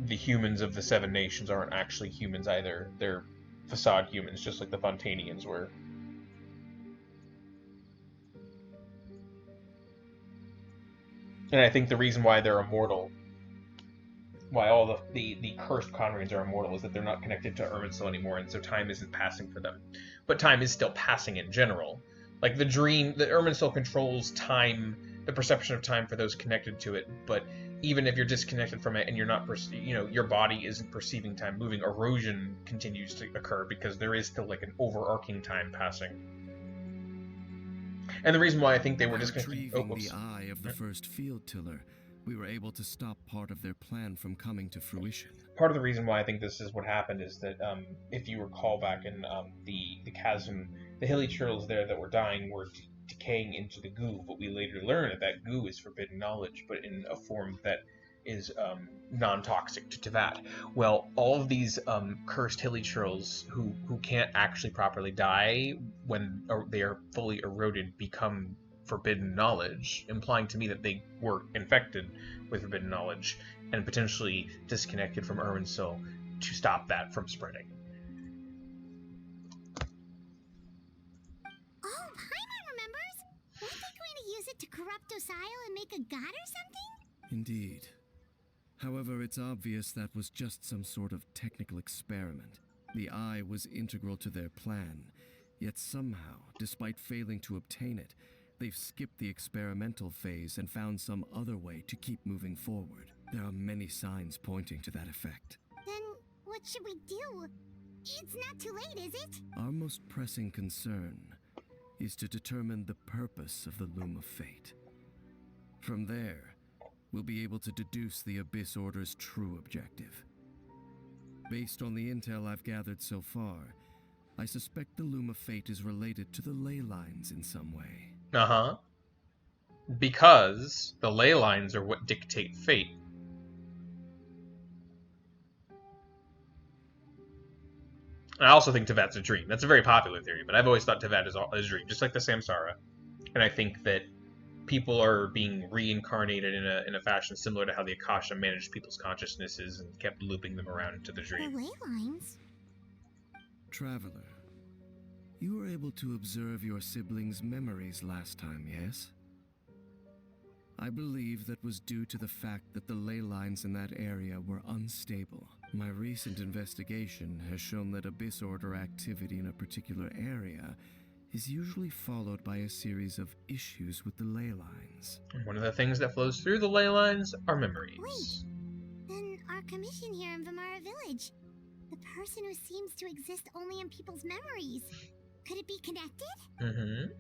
the humans of the Seven Nations aren't actually humans either; they're facade humans, just like the Fontainians were. And I think the reason why they're immortal, why all the cursed Conrians are immortal, is that they're not connected to Irminsul anymore, and so time isn't passing for them. But time is still passing in general. Like the Irminsul controls time, the perception of time for those connected to it, but even if you're disconnected from it and you're not, your body isn't perceiving time moving, erosion continues to occur because there is still like an overarching time passing. And the reason why I think they were disconnected... Retrieving the eye of the first field tiller, we were able to stop part of their plan from coming to fruition. Part of the reason why I think this is what happened is that, if you recall back in the chasm, the hilichurls there that were dying were decaying into the goo, but we later learn that that goo is forbidden knowledge, but in a form that is non-toxic to Teyvat. Well, all of these cursed hilichurls who can't actually properly die when they are fully eroded become forbidden knowledge, implying to me that they were infected with forbidden knowledge and potentially disconnected from Irminsul to stop that from spreading. Oh, Paimon remembers! Weren't they going to use it to corrupt Osile and make a god or something? Indeed. However, it's obvious that was just some sort of technical experiment. The eye was integral to their plan, yet somehow, despite failing to obtain it, they've skipped the experimental phase and found some other way to keep moving forward. There are many signs pointing to that effect. Then what should we do? It's not too late, is it? Our most pressing concern is to determine the purpose of the Loom of Fate. From there, we'll be able to deduce the Abyss Order's true objective. Based on the intel I've gathered so far, I suspect the Loom of Fate is related to the ley lines in some way. Uh-huh. Because the ley lines are what dictate fate. I also think Teyvat's a dream. That's a very popular theory, but I've always thought Teyvat is a dream, just like the Samsara. And I think that people are being reincarnated in a fashion similar to how the Akasha managed people's consciousnesses and kept looping them around into the dream. The ley lines? Traveler, you were able to observe your siblings' memories last time, yes? I believe that was due to the fact that the ley lines in that area were unstable. My recent investigation has shown that Abyss Order activity in a particular area is usually followed by a series of issues with the ley lines. And one of the things that flows through the ley lines are memories. Wait, then our commission here in Vimara Village, the person who seems to exist only in people's memories, could it be connected? Mm-hmm.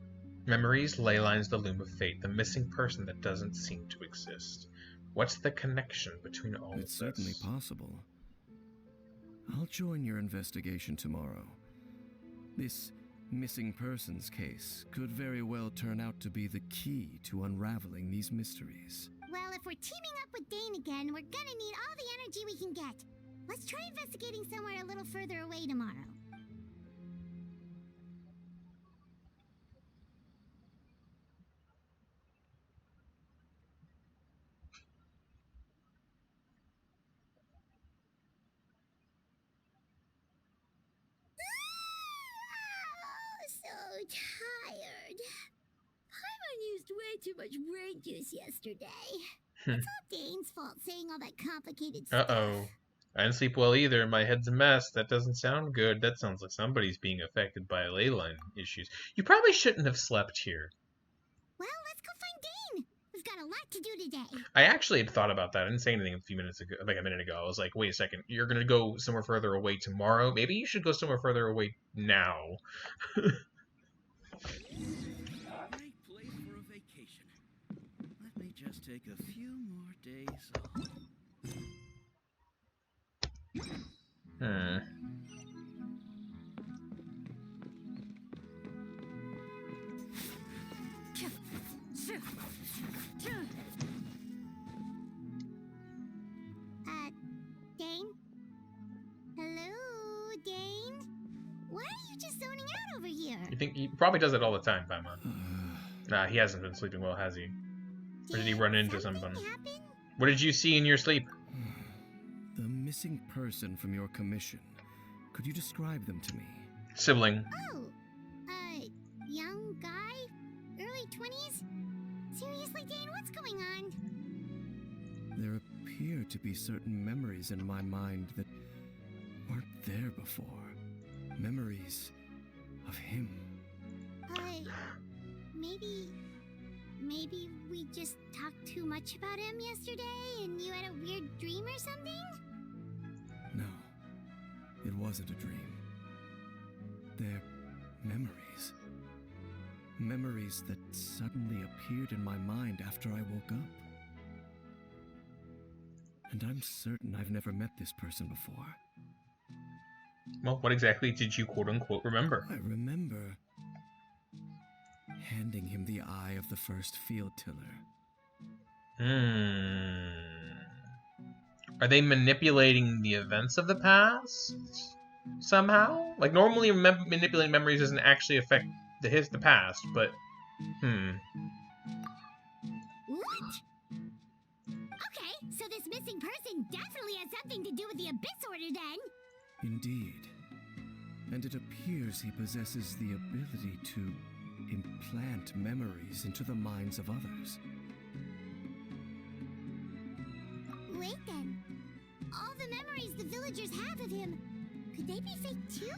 Memories, ley lines, the Loom of Fate, the missing person that doesn't seem to exist. What's the connection between all of this? It's certainly possible. I'll join your investigation tomorrow. This missing persons case could very well turn out to be the key to unraveling these mysteries. Well, if we're teaming up with Dane again, we're gonna need all the energy we can get. Let's try investigating somewhere a little further away tomorrow. So tired. Paimon used way too much brain juice yesterday. It's all Dane's fault saying all that complicated stuff. Uh-oh. I didn't sleep well either. My head's a mess. That doesn't sound good. That sounds like somebody's being affected by ley line issues. You probably shouldn't have slept here. Well, let's go find Dane. We've got a lot to do today. I actually had thought about that. I didn't say anything a few minutes ago, like a minute ago. I was like, wait a second. You're going to go somewhere further away tomorrow? Maybe you should go somewhere further away now. Great place for a vacation. Let me just take a few more days off. Dane? Hello, Dane? Why are you just zoning out over here? You think he probably does it all the time, Paimon? Nah, he hasn't been sleeping well, has he? Or did he run into someone? Happen? What did you see in your sleep? The missing person from your commission. Could you describe them to me? Sibling. Oh, young guy? Early 20s? Seriously, Dane, what's going on? There appear to be certain memories in my mind that weren't there before. Memories of him. Maybe we just talked too much about him yesterday and you had a weird dream or something? No, it wasn't a dream. They're memories. Memories that suddenly appeared in my mind after I woke up. And I'm certain I've never met this person before. Well, what exactly did you quote-unquote remember? I remember handing him the eye of the first field tiller. Are they manipulating the events of the past? Somehow? Like, normally manipulating memories doesn't actually affect the past, but... What? Okay, so this missing person definitely has something to do with the Abyss Order then. Indeed. And it appears he possesses the ability to implant memories into the minds of others. Wait then. All the memories the villagers have of him, could they be fake too?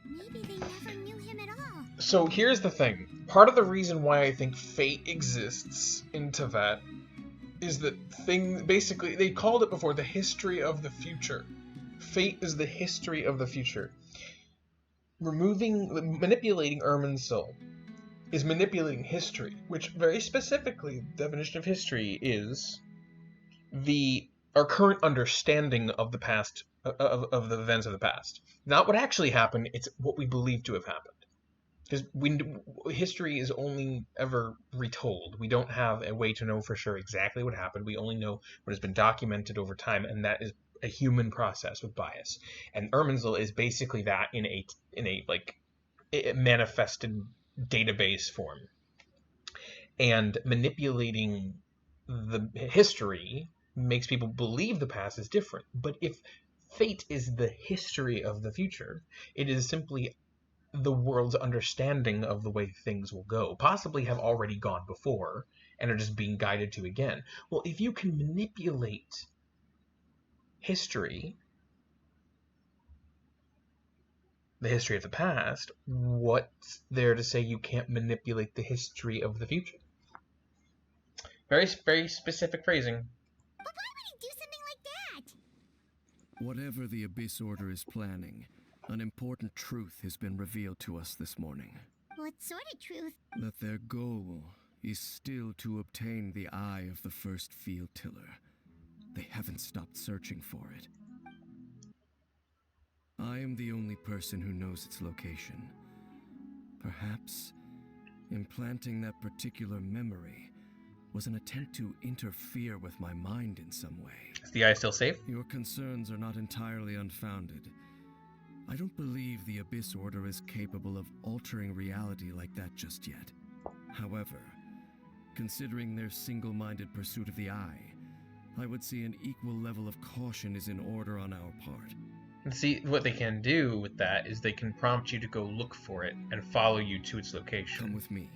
Maybe they never knew him at all. So here's the thing. Part of the reason why I think fate exists in Teyvat is that basically, they called it before the history of the future. Fate is the history of the future. Manipulating Irminsul is manipulating history, which very specifically, the definition of history is our current understanding of the past, of the events of the past. Not what actually happened, it's what we believe to have happened. Because history is only ever retold. We don't have a way to know for sure exactly what happened. We only know what has been documented over time, and that is a human process with bias. And Irminsul is basically that in a manifested database form. And manipulating the history makes people believe the past is different. But if fate is the history of the future, it is simply the world's understanding of the way things will go, possibly have already gone before and are just being guided to again. Well, if you can manipulate history, the history of the past, what's there to say you can't manipulate the history of the future? Very, very specific phrasing. But why would he do something like that? Whatever the Abyss Order is planning, an important truth has been revealed to us this morning. What sort of truth? That their goal is still to obtain the eye of the first field tiller. They haven't stopped searching for it. I am the only person who knows its location. Perhaps implanting that particular memory was an attempt to interfere with my mind in some way. Is the eye still safe? Your concerns are not entirely unfounded. I don't believe the Abyss Order is capable of altering reality like that just yet. However, considering their single-minded pursuit of the eye, I would say an equal level of caution is in order on our part. And see, what they can do with that is they can prompt you to go look for it and follow you to its location. Come with me.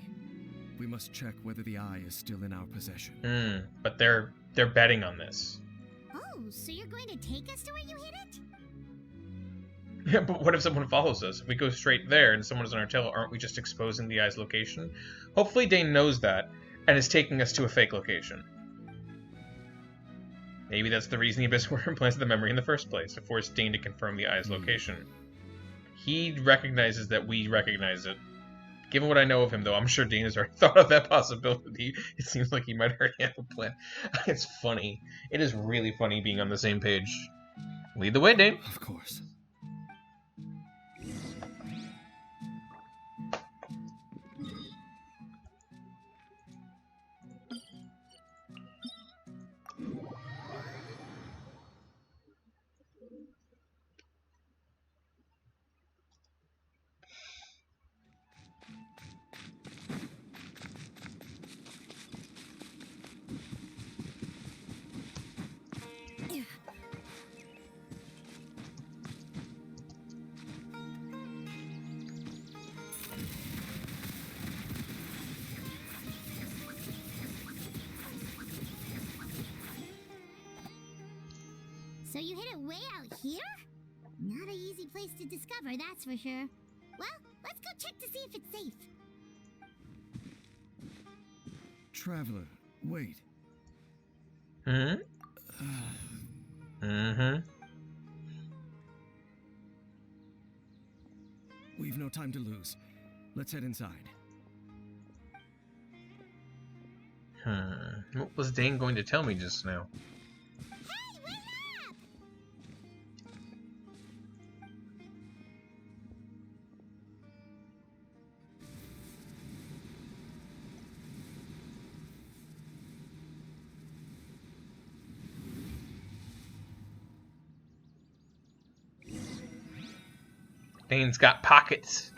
We must check whether the eye is still in our possession. But they're They're betting on this. Oh, so you're going to take us to where you hid it? Yeah, but what if someone follows us? If we go straight there and someone is on our tail, aren't we just exposing the eye's location? Hopefully Dane knows that and is taking us to a fake location. Maybe that's the reason the Abyss Worm implants the memory in the first place, to force Dane to confirm the eye's location. He recognizes that we recognize it. Given what I know of him, though, I'm sure Dane has already thought of that possibility. It seems like he might already have a plan. It's funny. It is really funny being on the same page. Lead the way, Dane. Of course. So you hid it way out here? Not an easy place to discover, that's for sure. Well, let's go check to see if it's safe. Traveler, wait. Hmm? We've no time to lose. Let's head inside. What was Dane going to tell me just now? Hey, wait up! Dane's got pockets.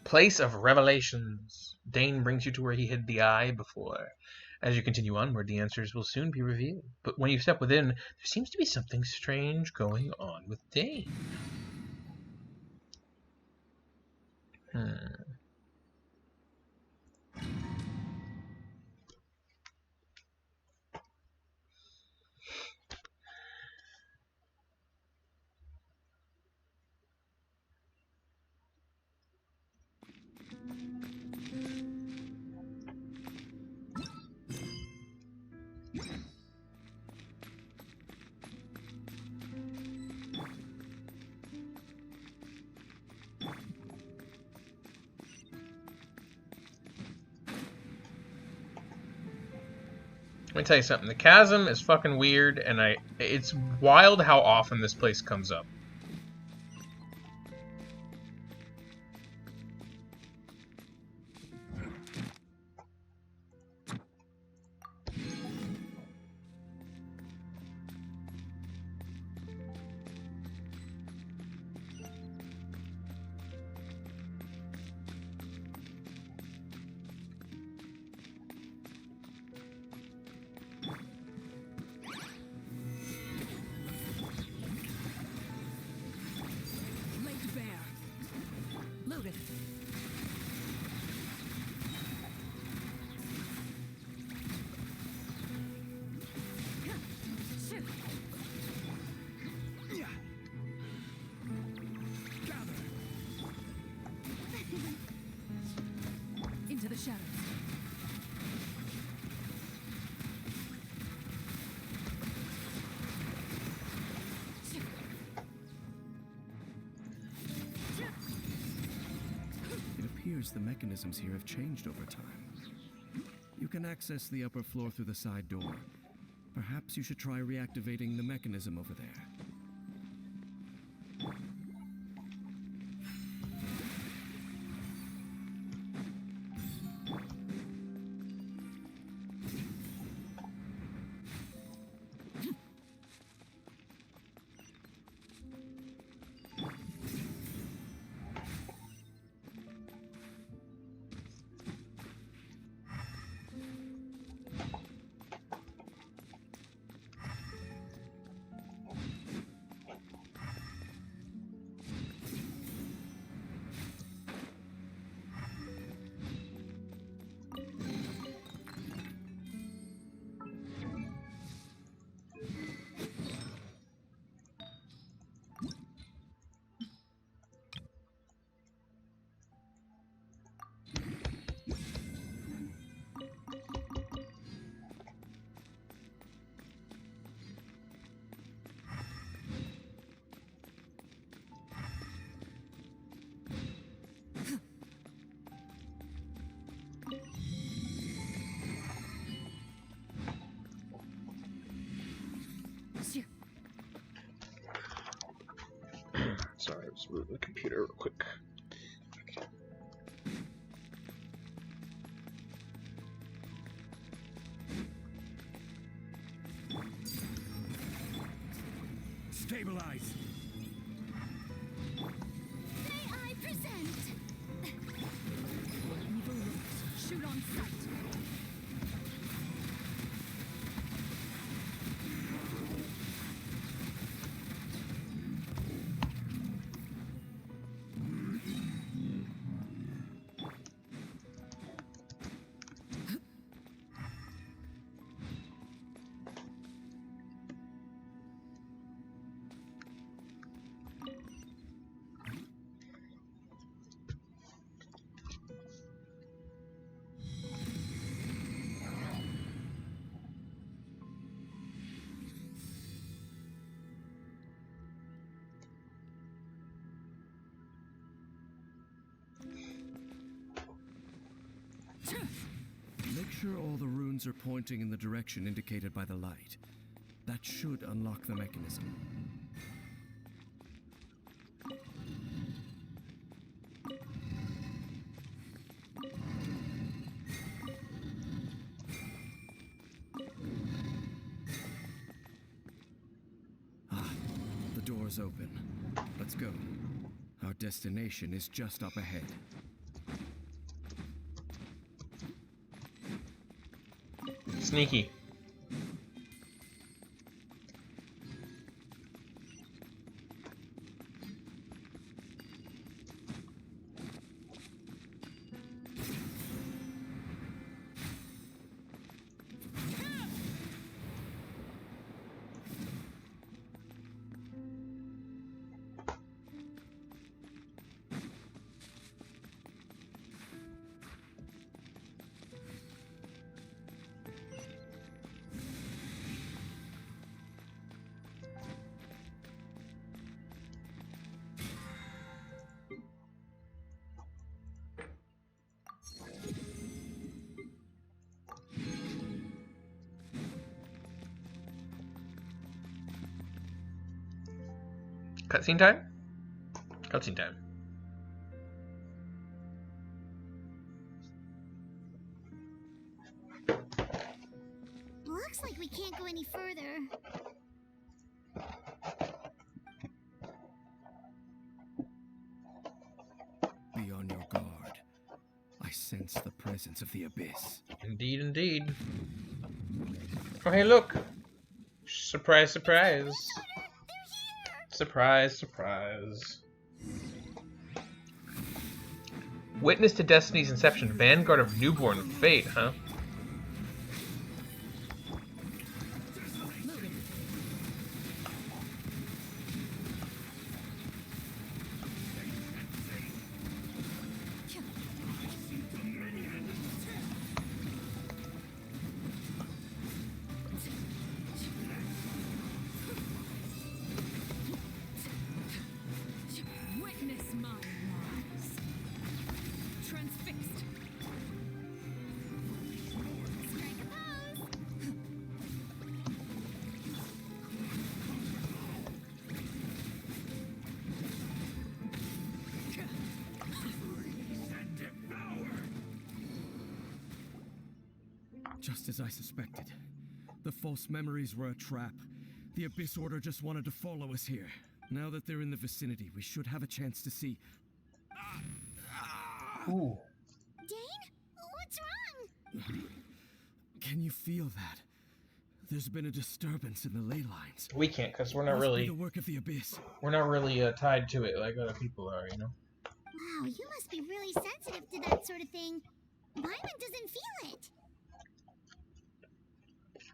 Place of Revelations. Dane brings you to where he hid the eye before. As you continue onward, the answers will soon be revealed. But when you step within, there seems to be something strange going on with Dane. Let me tell you something. The chasm is fucking weird, and it's wild how often this place comes up. Into the shadows. It appears the mechanisms here have changed over time. You can access the upper floor through the side door. Perhaps you should try reactivating the mechanism over there. Let's move the computer real quick. Stabilize. May I present? Evil looks. Shoot on sight. Make sure all the runes are pointing in the direction indicated by the light. That should unlock the mechanism. Ah, the door's open. Let's go. Our destination is just up ahead. Sneaky. Cutscene time? Cutscene time. Looks like we can't go any further. Be on your guard. I sense the presence of the abyss. Indeed, indeed. Oh, hey, look! Surprise, surprise. Surprise, surprise. Witness to Destiny's inception, vanguard of newborn fate, huh? Witness my rise. Transfixed. Strike a pose. Just as I suspected. The false memories were a trap. The Abyss Order just wanted to follow us here. Now that they're in the vicinity, we should have a chance to see. Ooh. Dane? What's wrong? Can you feel that? There's been a disturbance in the ley lines. We can't, because we're not Must be really the work of the Abyss. tied to it like other people are, you know? Wow, you must be really sensitive to that sort of thing. Byron doesn't feel it.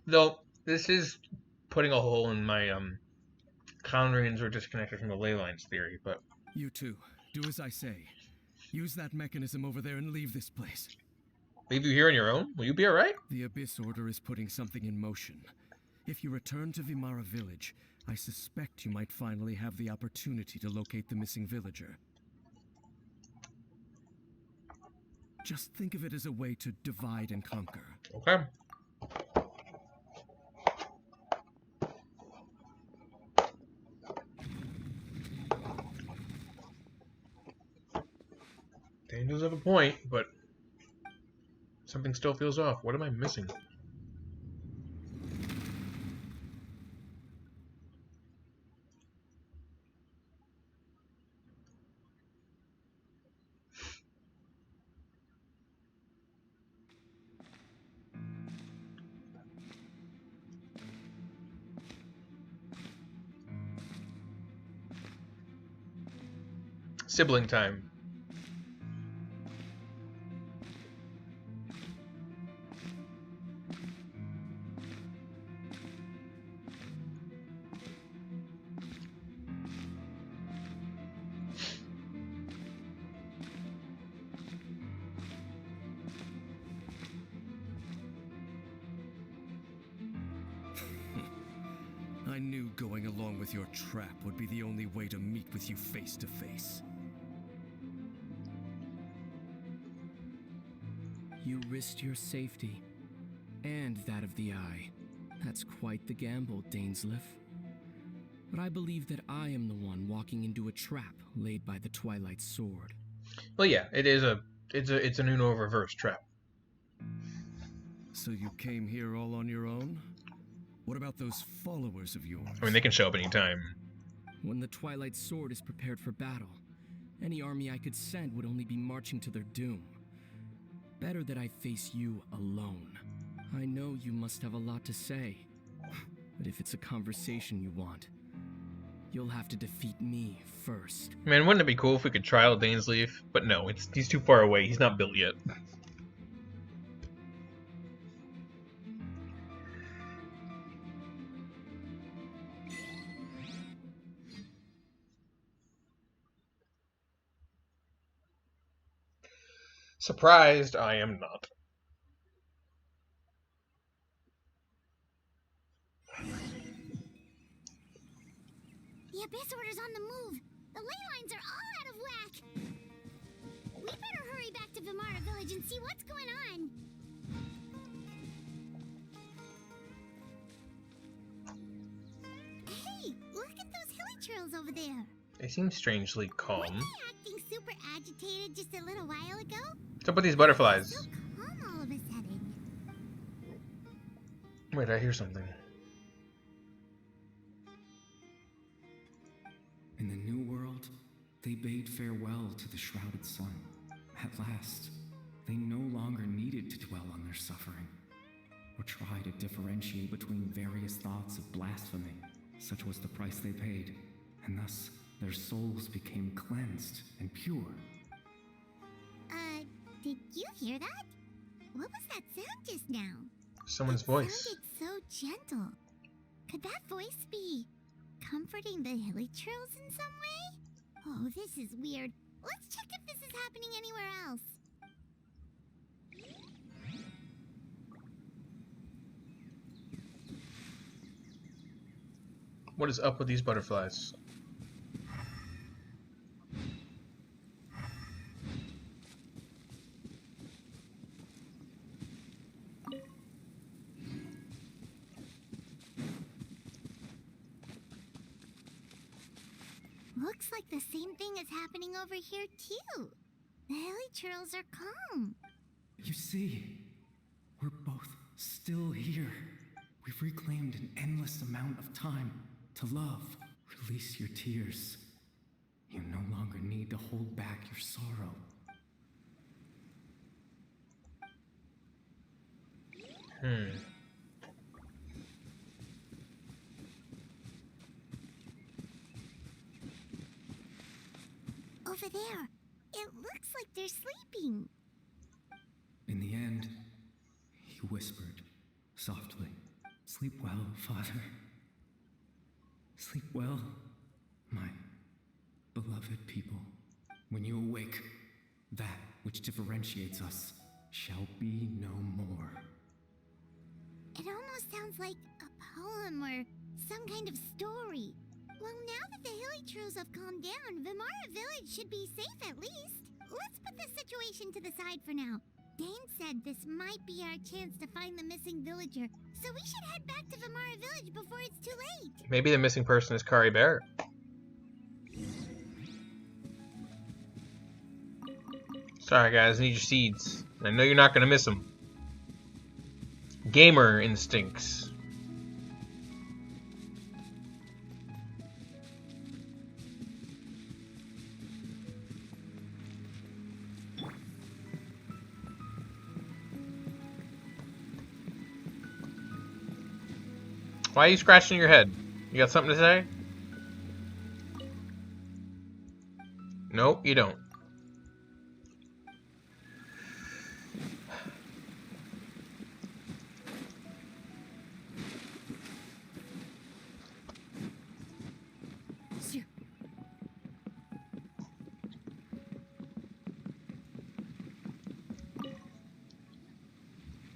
Though, this is putting a hole in my, Conrans are disconnected from the ley lines theory, but... You two, do as I say. Use that mechanism over there and leave this place. Leave you here on your own? Will you be alright? The Abyss Order is putting something in motion. If you return to Vimara Village, I suspect you might finally have the opportunity to locate the missing villager. Just think of it as a way to divide and conquer. Okay. Dan does have a point, but something still feels off. What am I missing? Sibling time. I knew going along with your trap would be the only way to meet with you face to face. You risked your safety, and that of the Eye. That's quite the gamble, Dainsleif. But I believe that I am the one walking into a trap laid by the Twilight Sword. Well, yeah, it's an Uno reverse trap. So you came here all on your own? What about those followers of yours? I mean, they can show up anytime. When the Twilight Sword is prepared for battle, any army I could send would only be marching to their doom. Better that I face you alone. I know you must have a lot to say, but if it's a conversation you want, you'll have to defeat me first. Man, wouldn't it be cool if we could trial Dainsleif? But no, he's too far away. He's not built yet. Surprised I am not. The Abyss Order's on the move. The ley lines are all out of whack. We better hurry back to Vimara Village and see what's going on. Hey, look at those hilly trails over there. They seem strangely calm. Weren't they acting super agitated just a little while ago? What's up with these butterflies? So calm all of a sudden. Wait, I hear something. In the New World, they bade farewell to the shrouded sun. At last, they no longer needed to dwell on their suffering, or try to differentiate between various thoughts of blasphemy. Such was the price they paid, and thus their souls became cleansed and pure. Did you hear that? What was that sound just now? Someone's voice. It sounded so gentle. Could that voice be comforting the hilly trails in some way? Oh, this is weird. Let's check if this is happening anywhere else. What is up with these butterflies? Looks like the same thing is happening over here too. The hilly trails are calm. You see, we're both still here. We've reclaimed an endless amount of time to love. Release your tears. You no longer need to hold back your sorrow. Over there. It looks like they're sleeping. In the end, he whispered softly, "Sleep well, Father. Sleep well, my beloved people. When you awake, that which differentiates us shall be no more." It almost sounds like a poem or some kind of story. Well, now that the hilly trails have calmed down, Vimara Village should be safe at least. Let's put this situation to the side for now. Dane said this might be our chance to find the missing villager, so we should head back to Vimara Village before it's too late. Maybe the missing person is Kari Bear. Sorry guys, I need your seeds. I know you're not gonna miss them. Gamer instincts. Why are you scratching your head? You got something to say? Nope, you don't.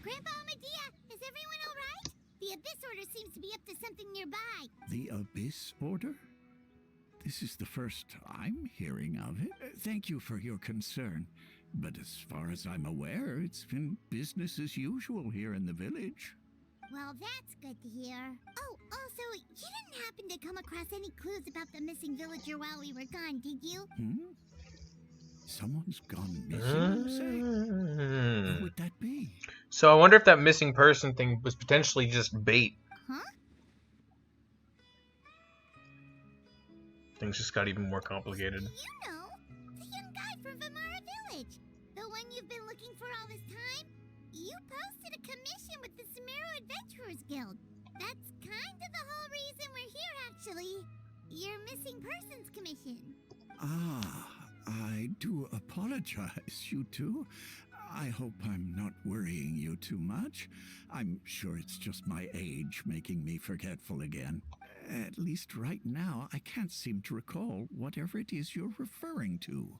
Grandpa Medea, is everyone alright? The Abyss Order seems to be up to something nearby. The Abyss Order? This is the first I'm hearing of it. Thank you for your concern. But as far as I'm aware, it's been business as usual here in the village. Well, that's good to hear. Oh, also, you didn't happen to come across any clues about the missing villager while we were gone, did you? Someone's gone missing, you say? Who would that be? So I wonder if that missing person thing was potentially just bait. Huh? Things just got even more complicated. You know, the young guy from Vimara Village. The one you've been looking for all this time. You posted a commission with the Sumeru Adventurers Guild. That's kind of the whole reason we're here, actually. Your missing persons commission. Ah, I do apologize, you two. I hope I'm not worrying you too much. I'm sure it's just my age making me forgetful again. At least right now, I can't seem to recall whatever it is you're referring to.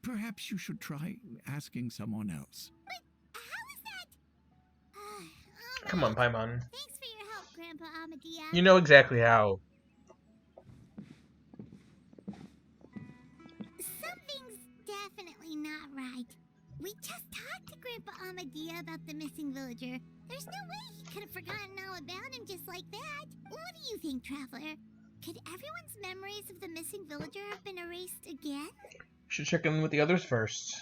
Perhaps you should try asking someone else. But how is that? Come on, Paimon. Thanks for your help, Grandpa Amadea. You know exactly how. Something's definitely not right. We just talked to Grandpa Amadea about the missing villager. There's no way he could have forgotten all about him just like that. What do you think, Traveler? Could everyone's memories of the missing villager have been erased again? Should check in with the others first.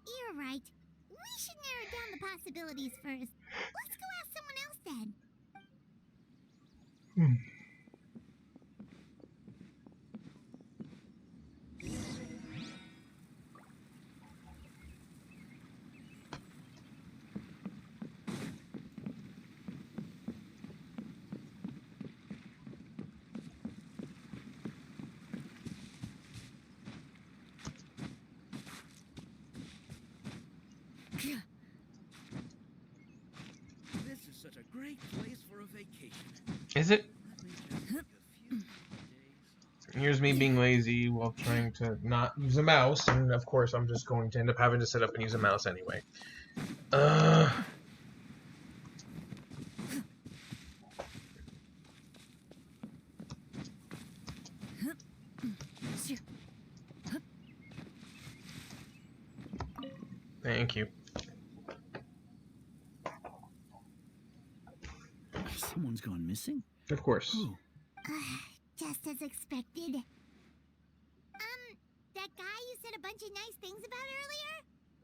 You're right. We should narrow down the possibilities first. Let's go ask someone else then. This is such a great place for a vacation. Is it? Here's me being lazy while trying to not use a mouse, and of course I'm just going to end up having to sit up and use a mouse anyway. Thank you. Someone's gone missing? Of course. Who? Just as expected. That guy you said a bunch of nice things about earlier?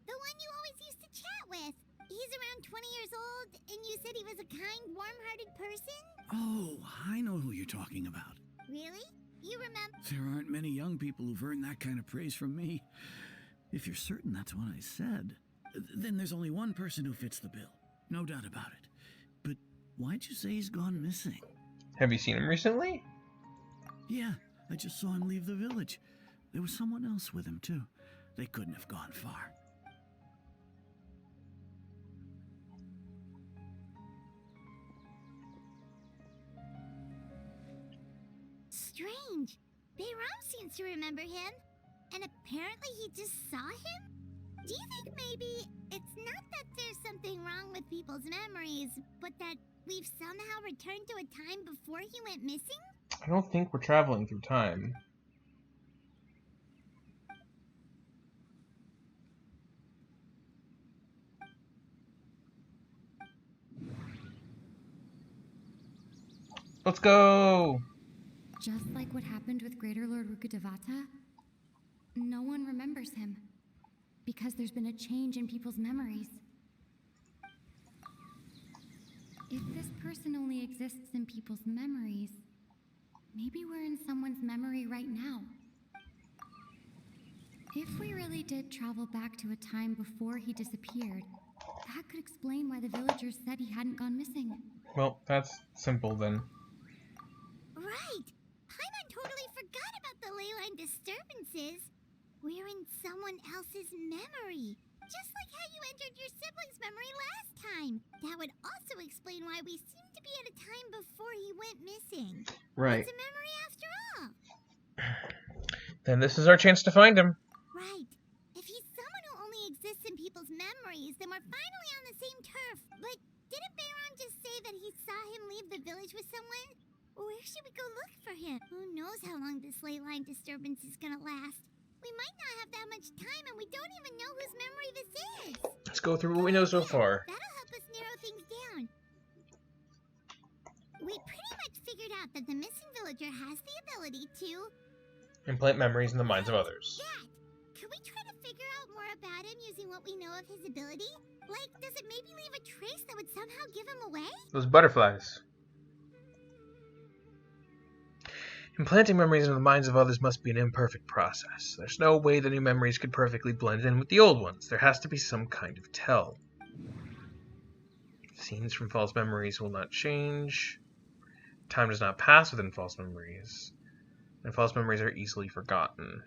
The one you always used to chat with. He's around 20 years old, and you said he was a kind, warm-hearted person? Oh, I know who you're talking about. Really? You remember? There aren't many young people who've earned that kind of praise from me. If you're certain that's what I said, then there's only one person who fits the bill. No doubt about it. But why'd you say he's gone missing? Have you seen him recently? Yeah, I just saw him leave the village. There was someone else with him, too. They couldn't have gone far. Strange. Bayram seems to remember him. And apparently he just saw him? Do you think maybe it's not that there's something wrong with people's memories, but that we've somehow returned to a time before he went missing? I don't think we're traveling through time. Let's go! Just like what happened with Greater Lord Rukkhadevata, no one remembers him. because there's been a change in people's memories. If this person only exists in people's memories, maybe we're in someone's memory right now. If we really did travel back to a time before he disappeared, that could explain why the villagers said he hadn't gone missing. Well, that's simple then. Right! Paimon totally forgot about the ley line disturbances. We're in someone else's memory. Just like how you entered your sibling's memory last time. That would also explain why we seem to be at a time before he went missing. Right. It's a memory after all. Then this is our chance to find him. Right. If he's someone who only exists in people's memories, then we're finally on the same turf. But didn't Bayron just say that he saw him leave the village with someone? Where should we go look for him? Who knows how long this ley line disturbance is gonna last? We might not have that much time, and we don't even know whose memory this is. Let's go through what we know so far. That'll help us narrow things down. We pretty much figured out that the missing villager has the ability to Implant memories in the minds of others. that. Could we try to figure out more about him using what we know of his ability? Like, does it maybe leave a trace that would somehow give him away? Those butterflies. Implanting memories into the minds of others must be an imperfect process. There's no way the new memories could perfectly blend in with the old ones. There has to be some kind of tell. Scenes from false memories will not change. Time does not pass within false memories. And false memories are easily forgotten.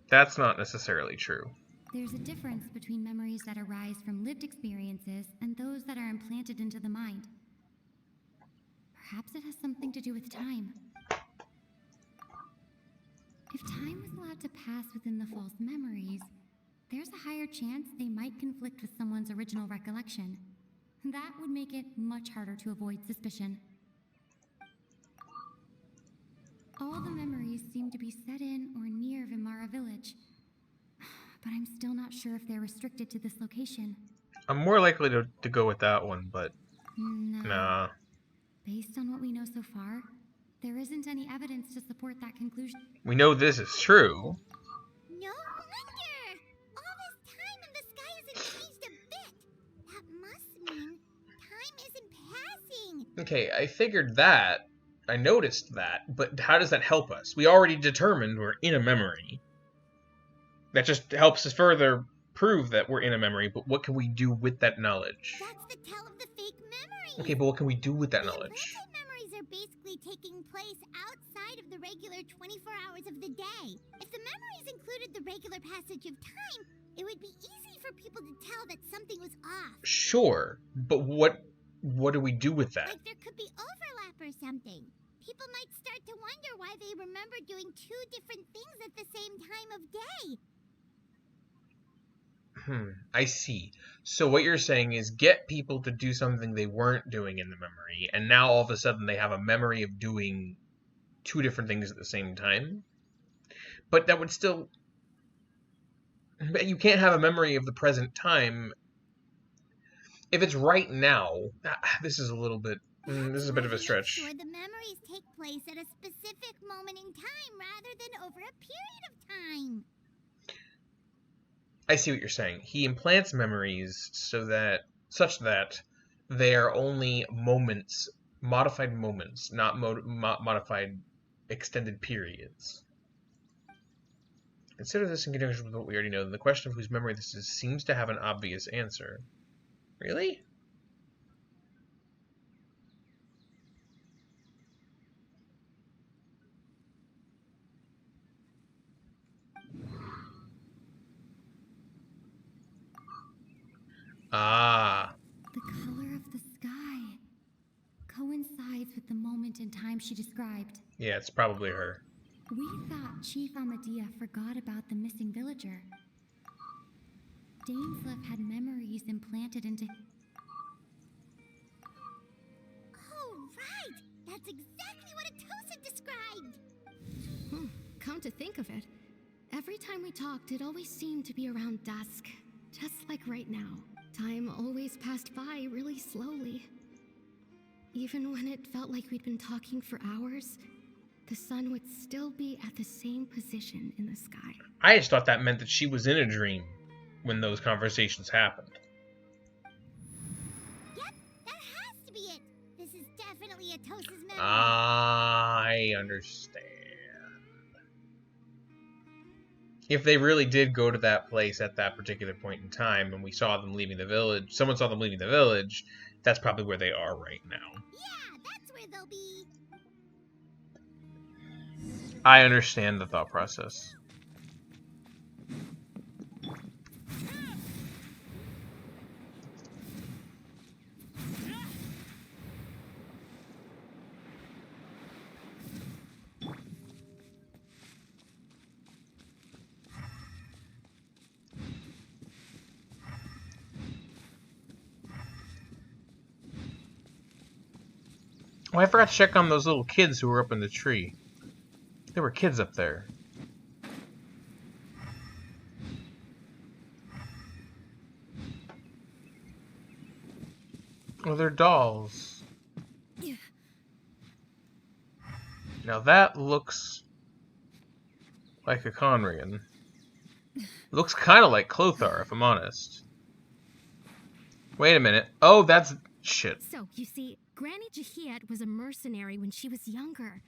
That's not necessarily true. There's a difference between memories that arise from lived experiences and those that are implanted into the mind. Perhaps it has something to do with time. If time was allowed to pass within the false memories, there's a higher chance they might conflict with someone's original recollection. That would make it much harder to avoid suspicion. All the memories seem to be set in or near Vimara village, but I'm still not sure if they're restricted to this location. I'm more likely to go with that one, but No. nah. Based on what we know so far, there isn't any evidence to support that conclusion. We know this is true. No wonder! All this time and the sky hasn't changed a bit. That must mean time isn't passing. Okay, I figured that. I noticed that, but how does that help us? We already determined we're in a memory. That just helps us further prove that we're in a memory, but what can we do with that knowledge? That's the tell of the fake memory. Okay, but what can we do with that The knowledge? implanted memories are basically taking place outside of the regular 24 hours of the day. If the memories included the regular passage of time, it would be easy for people to tell that something was off. Sure, but what do we do with that? Like there could be overlap or something. People might start to wonder why they remember doing two different things at the same time of day. I see. So what you're saying is get people to do something they weren't doing in the memory, and now all of a sudden they have a memory of doing two different things at the same time? But that would still... But you can't have a memory of the present time. If it's right now, this is a little bit... this is a bit of a stretch. Sure, the memories take place at a specific moment in time rather than over a period of time. I see what you're saying. He implants memories such that they are only moments, modified moments, not modified extended periods. Consider this in conjunction with what we already know. The question of whose memory this is seems to have an obvious answer. Really? Ah. The color of the sky coincides with the moment in time she described. Yeah, it's probably her. We thought Chief Amadea forgot about the missing villager. Dainsleif had memories implanted into... Oh, right! That's exactly what Atosa described! Come to think of it, every time we talked, it always seemed to be around dusk. Just like right now. Time always passed by really slowly. Even when it felt like we'd been talking for hours, the sun would still be at the same position in the sky. I just thought that meant that she was in a dream. when those conversations happened. Yep, that has to be it. This is definitely Atosa's memory. I understand. If they really did go to that place at that particular point in time, and we saw them leaving the village, someone saw them leaving the village, that's probably where they are right now. Yeah, that's where they'll be. I understand the thought process. Oh, I forgot to check on those little kids who were up in the tree. There were kids up there. Oh, they're dolls. Now that looks like a Conrian. Looks kind of like Clothar, if I'm honest. Wait a minute. Oh, that's... shit. So, you see, Granny Jahiat was a mercenary when she was younger.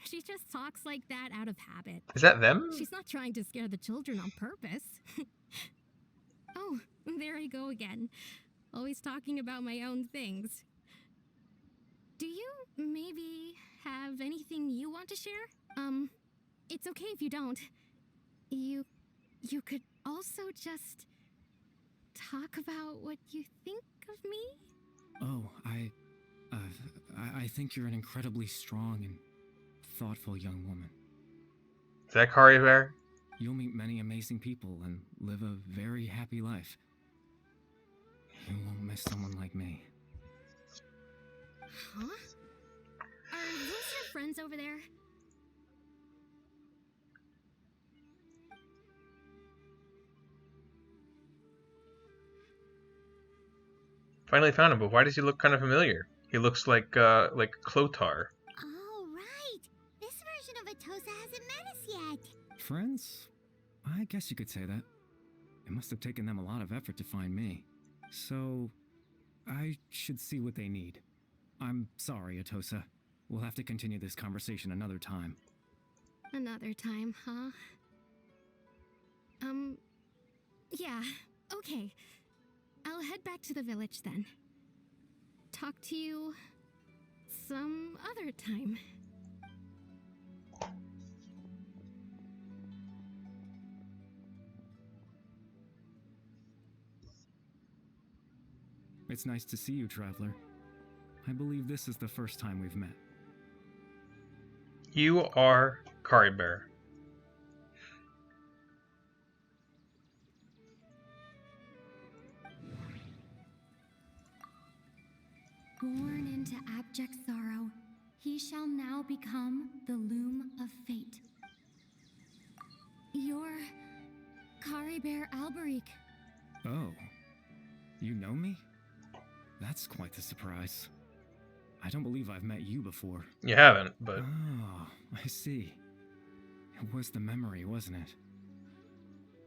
She just talks like that out of habit. Is that them? She's not trying to scare the children on purpose. Oh, there I go again. Always talking about my own things. Do you maybe have anything you want to share? It's okay if you don't. You could also just talk about what you think of me? Oh, I think you're an incredibly strong and thoughtful young woman. Is that Kari Bear? You'll meet many amazing people and live a very happy life. You won't miss someone like me. Huh? Are those your friends over there? Finally found him, but why does he look kind of familiar? He looks like Clothar. Oh, right. This version of Atosa hasn't met us yet. Friends? I guess you could say that. It must have taken them a lot of effort to find me. So, I should see what they need. I'm sorry, Atosa. We'll have to continue this conversation another time. Another time, huh? Yeah, okay. I'll head back to the village then. Talk to you some other time. It's nice to see you, Traveler. I believe this is the first time we've met. You are Kari Bear. Born into abject sorrow, he shall now become the loom of fate. You're Kari Bear Alberic. Oh, you know me? That's quite the surprise. I don't believe I've met you before. You haven't, but... Oh, I see. It was the memory, wasn't it?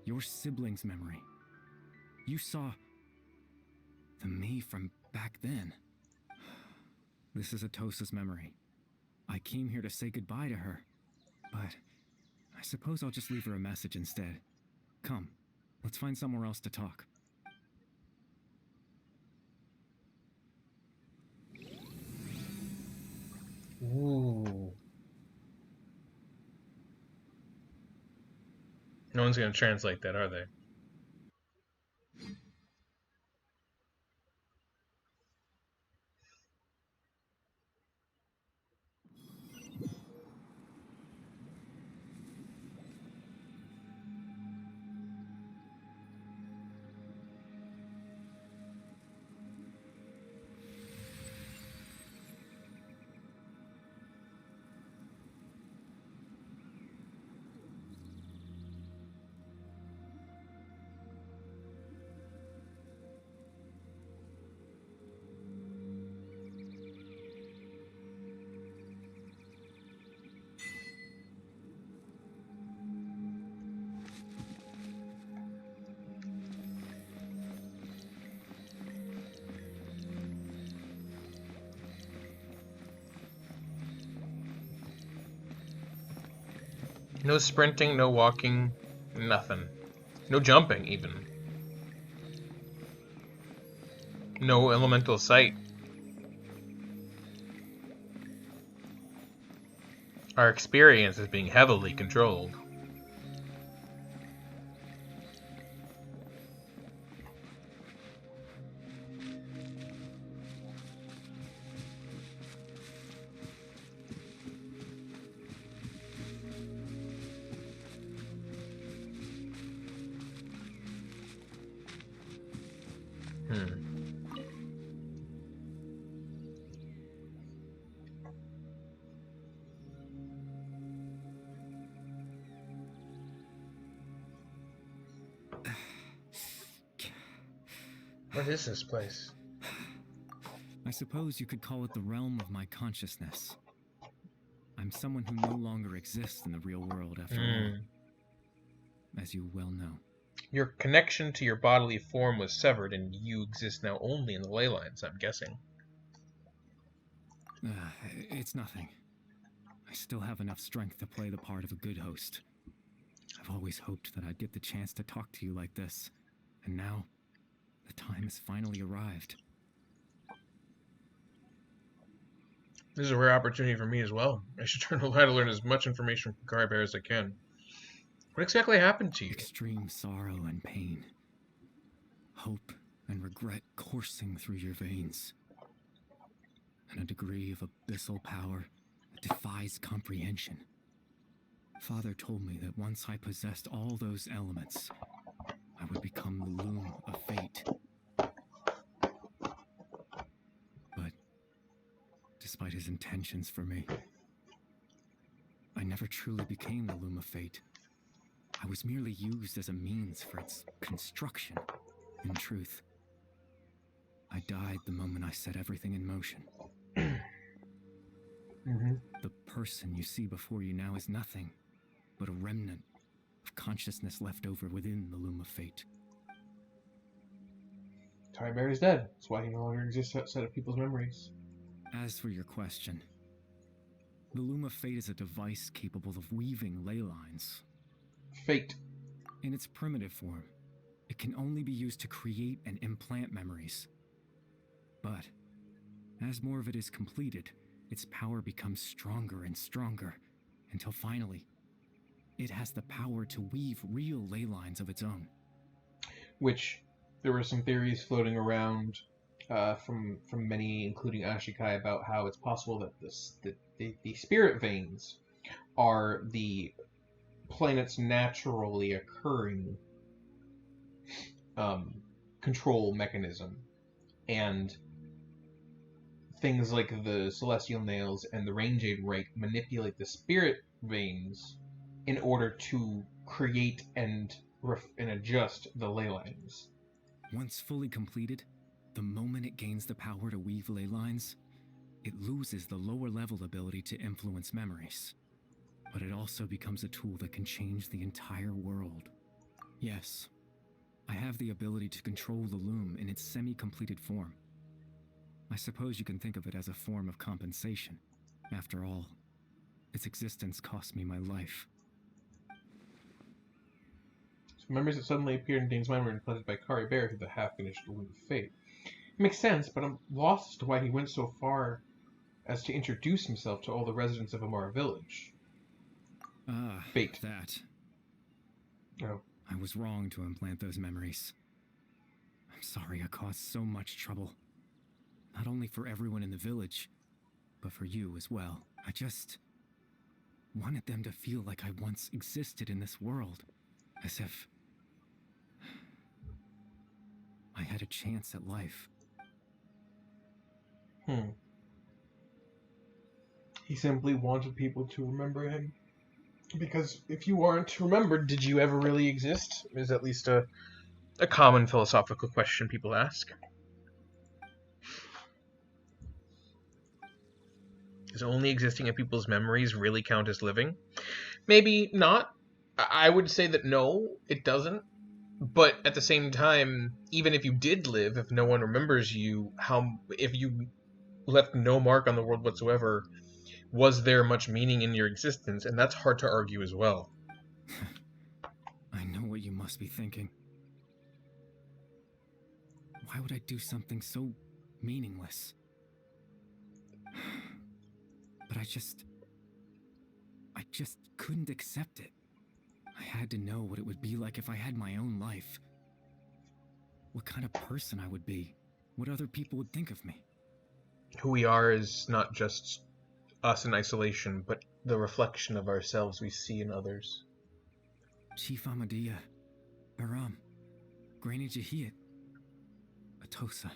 Your sibling's memory. You saw... the me from back then. This is Atosa's memory. I came here to say goodbye to her, but I suppose I'll just leave her a message instead. Come, let's find somewhere else to talk. Ooh. No one's going to translate that, are they? No sprinting, no walking, nothing. No jumping, even. No elemental sight. Our experience is being heavily controlled. What is this place? I suppose you could call it the realm of my consciousness. I'm someone who no longer exists in the real world after all, as you well know. Your connection to your bodily form was severed, and you exist now only in the ley lines, I'm guessing. It's nothing. I still have enough strength to play the part of a good host. I've always hoped that I'd get the chance to talk to you like this, and now the time has finally arrived. This is a rare opportunity for me as well. I should try to learn as much information from Kari Bear as I can. What exactly happened to you? Extreme sorrow and pain. Hope and regret coursing through your veins. And a degree of abyssal power that defies comprehension. Father told me that once I possessed all those elements, I would become the loom of fate. But despite his intentions for me, I never truly became the loom of fate. I was merely used as a means for its construction. In truth, I died the moment I set everything in motion. The person you see before you now is nothing but a remnant of consciousness left over within the loom of fate. Kari Bear is dead. That's why he no longer exists outside of people's memories. As for your question, the loom of fate is a device capable of weaving ley lines. Fate. In its primitive form, it can only be used to create and implant memories. But as more of it is completed, its power becomes stronger and stronger, until finally, it has the power to weave real ley lines of its own. Which, there were some theories floating around from many, including Ashikai, about how it's possible that the spirit veins are the planet's naturally occurring control mechanism, and things like the Celestial Nails and the Range-Aid Rake manipulate the spirit veins in order to create and adjust the ley lines. Once fully completed, the moment it gains the power to weave ley lines, it loses the lower level ability to influence memories. But it also becomes a tool that can change the entire world. Yes, I have the ability to control the loom in its semi-completed form. I suppose you can think of it as a form of compensation. After all, its existence cost me my life. So memories that suddenly appeared in Dane's mind were implanted by Kari Bear through the half-finished Loom of Fate. It makes sense, but I'm lost as to why he went so far as to introduce himself to all the residents of Amara Village. Fate. That. Oh. I was wrong to implant those memories. I'm sorry I caused so much trouble. Not only for everyone in the village, but for you as well. I just wanted them to feel like I once existed in this world. As if I had a chance at life. He simply wanted people to remember him. Because if you aren't remembered, did you ever really exist? Is at least a common philosophical question people ask. Does only existing in people's memories really count as living? Maybe not. I would say that no, it doesn't. But at the same time, even if you did live, if no one remembers you, if you left no mark on the world whatsoever, was there much meaning in your existence? And that's hard to argue as well. I know what you must be thinking. Why would I do something so meaningless? But I just couldn't accept it. I had to know what it would be like if I had my own life. What kind of person I would be. What other people would think of me. Who we are is not just us in isolation, but the reflection of ourselves we see in others. Chief Ahmadiyya, Baram, Granny Jahiyat, Atosa.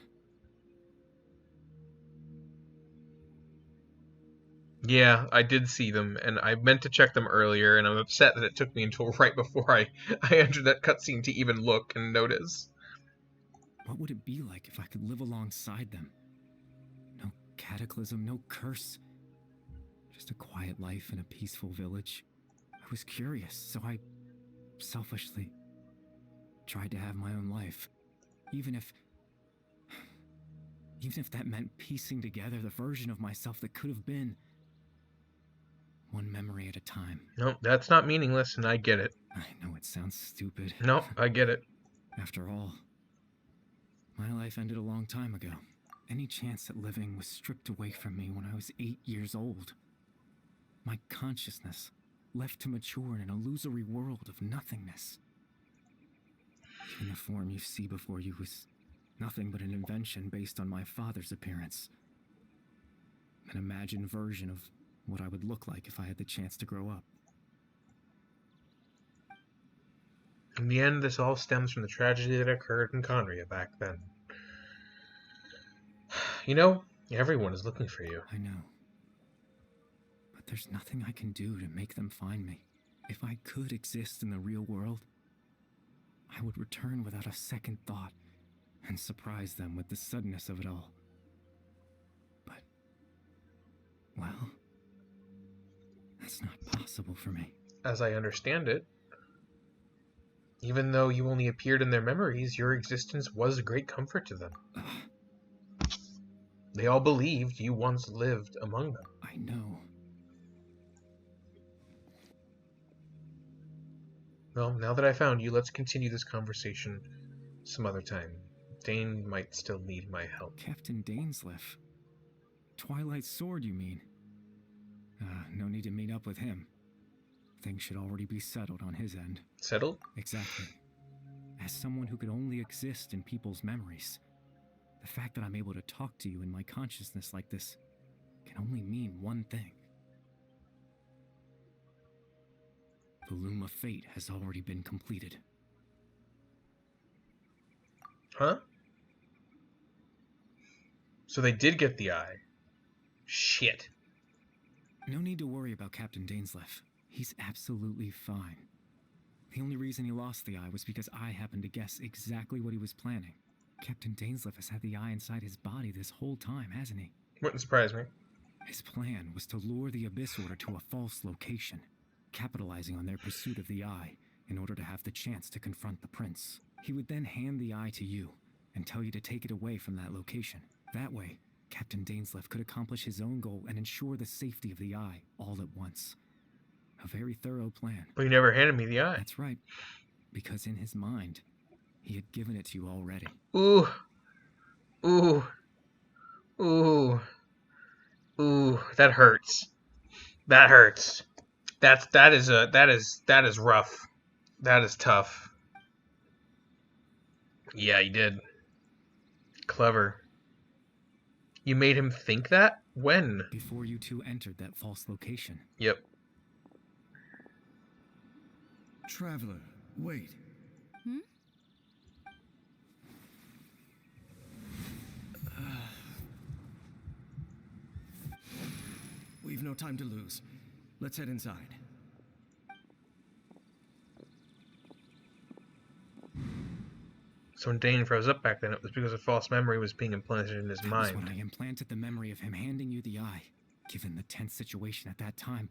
Yeah, I did see them, and I meant to check them earlier, and I'm upset that it took me until right before I entered that cutscene to even look and notice. What would it be like if I could live alongside them? No cataclysm, no curse. Just a quiet life in a peaceful village. I was curious, so I selfishly tried to have my own life. Even if that meant piecing together the version of myself that could have been. One memory at a time. No, that's not meaningless, and I get it. I know it sounds stupid. No, I get it. After all, my life ended a long time ago. Any chance at living was stripped away from me when I was 8 years old. My consciousness left to mature in an illusory world of nothingness. Even the form you see before you was nothing but an invention based on my father's appearance. An imagined version of what I would look like if I had the chance to grow up. In the end, this all stems from the tragedy that occurred in Conria back then. You know, everyone is looking for you. I know. But there's nothing I can do to make them find me. If I could exist in the real world, I would return without a second thought and surprise them with the suddenness of it all. But, well, that's not possible for me. As I understand it, even though you only appeared in their memories, your existence was a great comfort to them. They all believed you once lived among them. I know. Well, now that I found you, let's continue this conversation some other time. Dane might still need my help. Captain Dainsleif. Twilight Sword, you mean? No need to meet up with him. Things should already be settled on his end. Settled? Exactly. As someone who could only exist in people's memories, the fact that I'm able to talk to you in my consciousness like this can only mean one thing. The Loom of Fate has already been completed. Huh? So they did get the eye. Shit. No need to worry about Captain Dainsleif. He's absolutely fine. The only reason he lost the eye was because I happened to guess exactly what he was planning. Captain Dainsleif has had the eye inside his body this whole time, hasn't he? Wouldn't surprise me. His plan was to lure the Abyss Order to a false location, capitalizing on their pursuit of the eye in order to have the chance to confront the prince. He would then hand the eye to you and tell you to take it away from that location. That way, Captain Dainsleif could accomplish his own goal and ensure the safety of the eye all at once. A very thorough plan. But you never handed me the eye. That's right. Because in his mind, he had given it to you already. Ooh. Ooh. Ooh. Ooh. That hurts. That hurts. That is rough. That is tough. Yeah, you did. Clever. You made him think that? When? Before you two entered that false location. Yep. Traveler, wait. We've no time to lose. Let's head inside. So when Dane froze up back then, it was because a false memory was being implanted in his That mind. was when I implanted the memory of him handing you the eye. Given the tense situation at that time,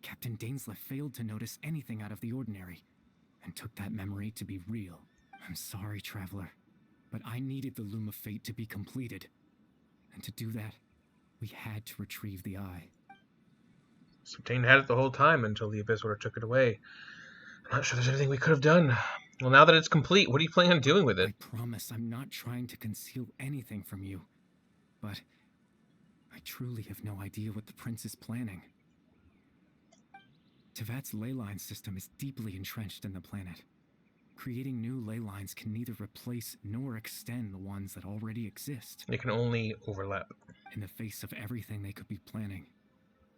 Captain Dainsleif failed to notice anything out of the ordinary, and took that memory to be real. I'm sorry, Traveler, but I needed the Loom of Fate to be completed. And to do that, we had to retrieve the eye. So Dane had it the whole time until the Abyss Order took it away. I'm not sure there's anything we could have done. Well, now that it's complete, what are you planning on doing with it? I promise I'm not trying to conceal anything from you, but I truly have no idea what the prince is planning. Tevat's ley line system is deeply entrenched in the planet. Creating new ley lines can neither replace nor extend the ones that already exist. They can only overlap. In the face of everything they could be planning,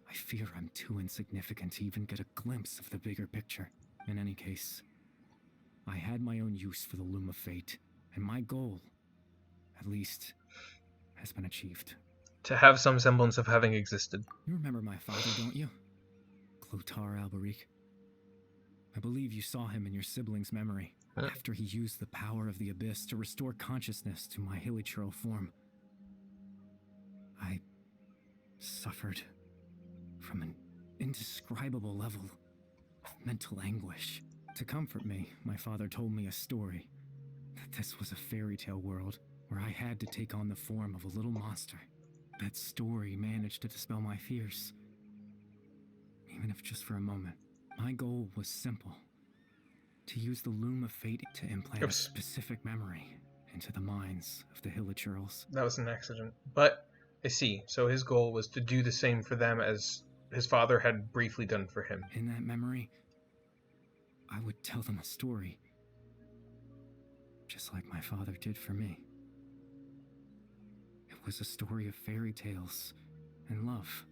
I fear I'm too insignificant to even get a glimpse of the bigger picture. In any case, I had my own use for the Loom of Fate, and my goal, at least, has been achieved. To have some semblance of having existed. You remember my father, don't you? Clotar Alberic. I believe you saw him in your sibling's memory, after he used the power of the Abyss to restore consciousness to my hilichurl form. I suffered from an indescribable level of mental anguish. To comfort me, my father told me a story, that this was a fairy tale world where I had to take on the form of a little monster. That story managed to dispel my fears, even if just for a moment. My goal was simple: to use the Loom of Fate to implant a specific memory into the minds of the hilichurls. That was an accident. But, I see. So his goal was to do the same for them as his father had briefly done for him. In that memory, I would tell them a story, just like my father did for me. It was a story of fairy tales and love.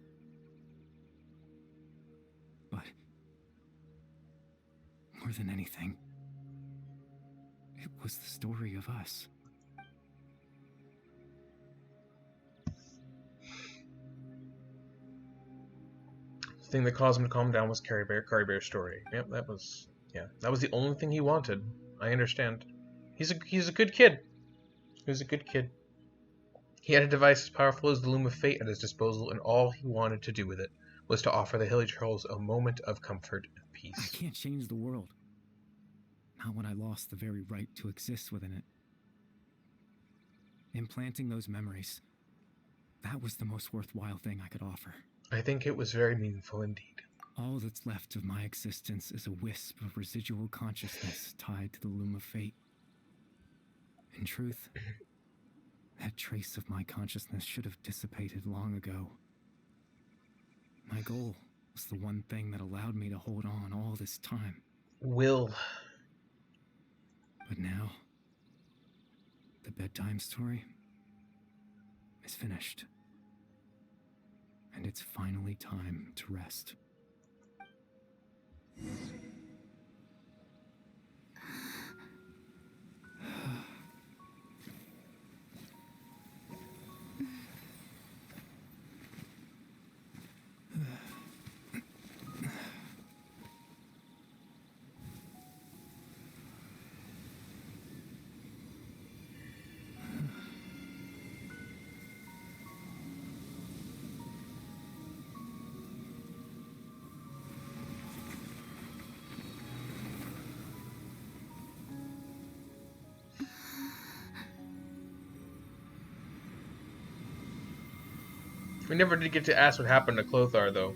But more than anything, it was the story of us. The thing that caused him to calm down was Carrie Bear's story. Yep, that was the only thing he wanted. I understand. He's a good kid. He was a good kid. He had a device as powerful as the Loom of Fate at his disposal, and all he wanted to do with it was to offer the hilichurls a moment of comfort and peace. I can't change the world. Not when I lost the very right to exist within it. Implanting those memories, that was the most worthwhile thing I could offer. I think it was very meaningful indeed. All that's left of my existence is a wisp of residual consciousness tied to the Loom of Fate. In truth, that trace of my consciousness should have dissipated long ago. My goal was the one thing that allowed me to hold on all this time. Will. But now, the bedtime story is finished. And it's finally time to rest. We never did get to ask what happened to Clothar, though.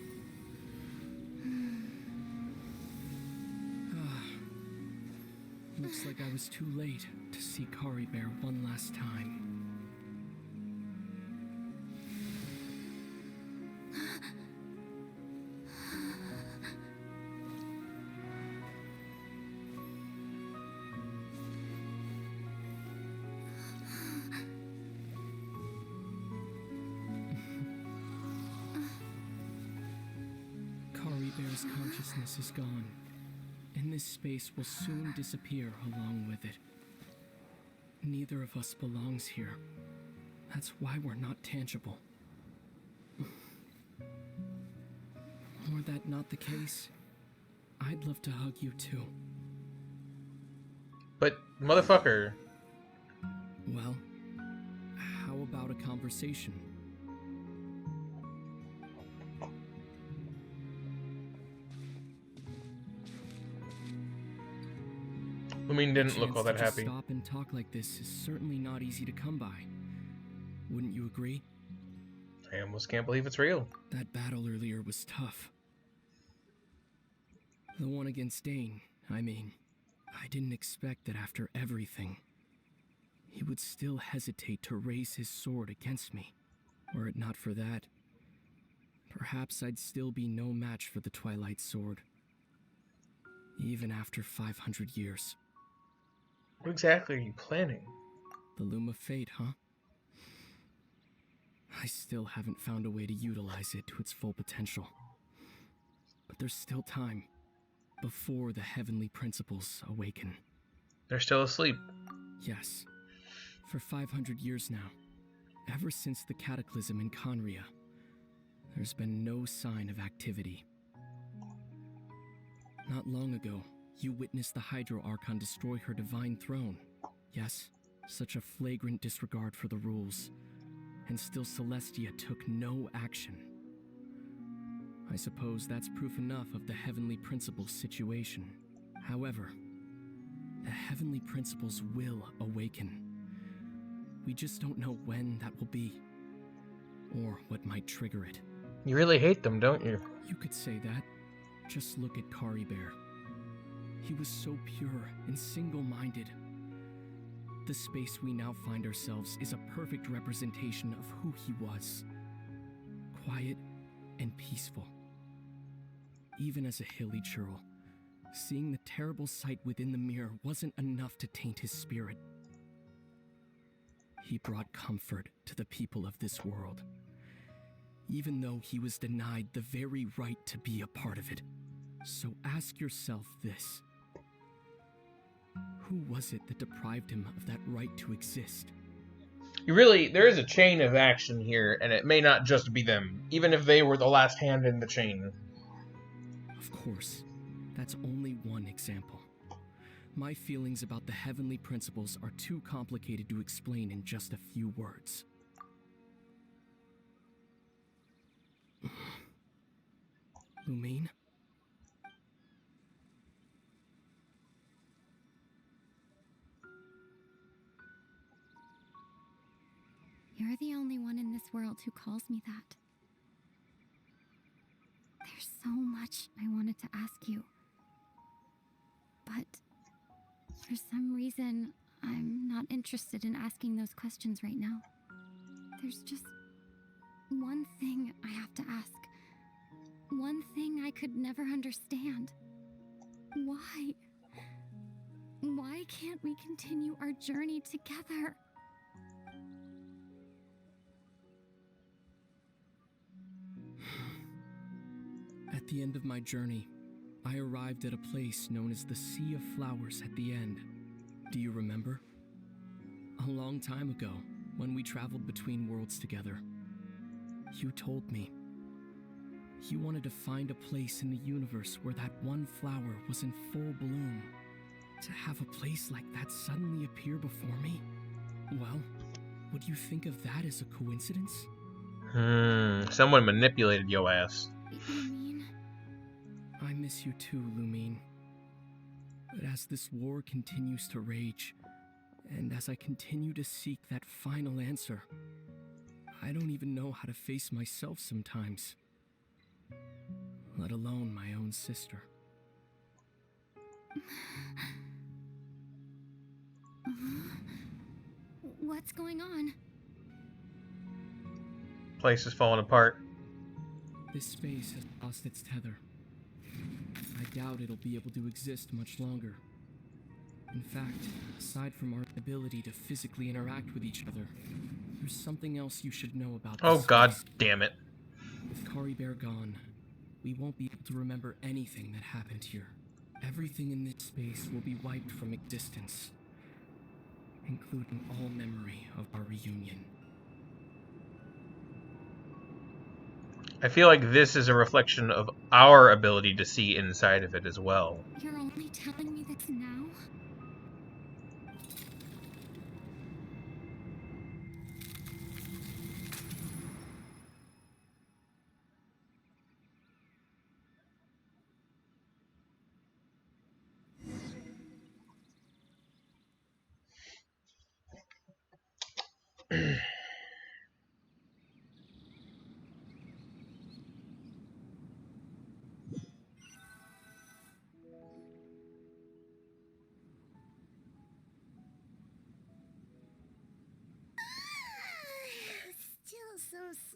Looks like I was too late to see Kari Bear one last time. Kari Bear's consciousness is gone, and this space will soon disappear along with it. Neither of us belongs here. That's why we're not tangible. Were that not the case, I'd love to hug you too. But, motherfucker. Well, how about a conversation? Lumine didn't look all that To just happy. stop and talk like this is certainly not easy to come by. Wouldn't you agree? I almost can't believe it's real. That battle earlier was tough. The one against Dane, I mean, I didn't expect that after everything, he would still hesitate to raise his sword against me. Were it not for that, perhaps I'd still be no match for the Twilight Sword. Even after 500 years. What exactly are you planning? The Loom of Fate, huh? I still haven't found a way to utilize it to its full potential. But there's still time before the heavenly principles awaken. They're still asleep. Yes. For 500 years now, ever since the cataclysm in Conria, there's been no sign of activity. Not long ago, you witnessed the Hydro Archon destroy her divine throne. Yes, such a flagrant disregard for the rules. And still Celestia took no action. I suppose that's proof enough of the Heavenly Principles situation. However, the Heavenly Principles will awaken. We just don't know when that will be, or what might trigger it. You really hate them, don't you? You could say that. Just look at Kari Bear. He was so pure and single-minded. The space we now find ourselves is a perfect representation of who he was. Quiet and peaceful. Even as a hilly churl, seeing the terrible sight within the mirror wasn't enough to taint his spirit. He brought comfort to the people of this world, even though he was denied the very right to be a part of it. So ask yourself this. Who was it that deprived him of that right to exist? There is a chain of action here, and it may not just be them, even if they were the last hand in the chain. Of course, that's only one example. My feelings about the heavenly principles are too complicated to explain in just a few words. Lumine? You're the only one in this world who calls me that. There's so much I wanted to ask you. But for some reason, I'm not interested in asking those questions right now. There's just one thing I have to ask. One thing I could never understand. Why? Why can't we continue our journey together? At the end of my journey, I arrived at a place known as the Sea of Flowers at the end. Do you remember? A long time ago, when we traveled between worlds together, you told me you wanted to find a place in the universe where that one flower was in full bloom. To have a place like that suddenly appear before me? Well, would you think of that as a coincidence? Someone manipulated yo ass. I miss you too, Lumine. But as this war continues to rage, and as I continue to seek that final answer, I don't even know how to face myself sometimes. Let alone my own sister. What's going on? Place is falling apart. This space has lost its tether. I doubt it'll be able to exist much longer. In fact, aside from our ability to physically interact with each other, there's something else you should know about this Oh god space. damn it. With Kari Bear gone, we won't be able to remember anything that happened here. Everything in this space will be wiped from existence, including all memory of our reunion. I feel like this is a reflection of our ability to see inside of it as well. You're only telling me this now?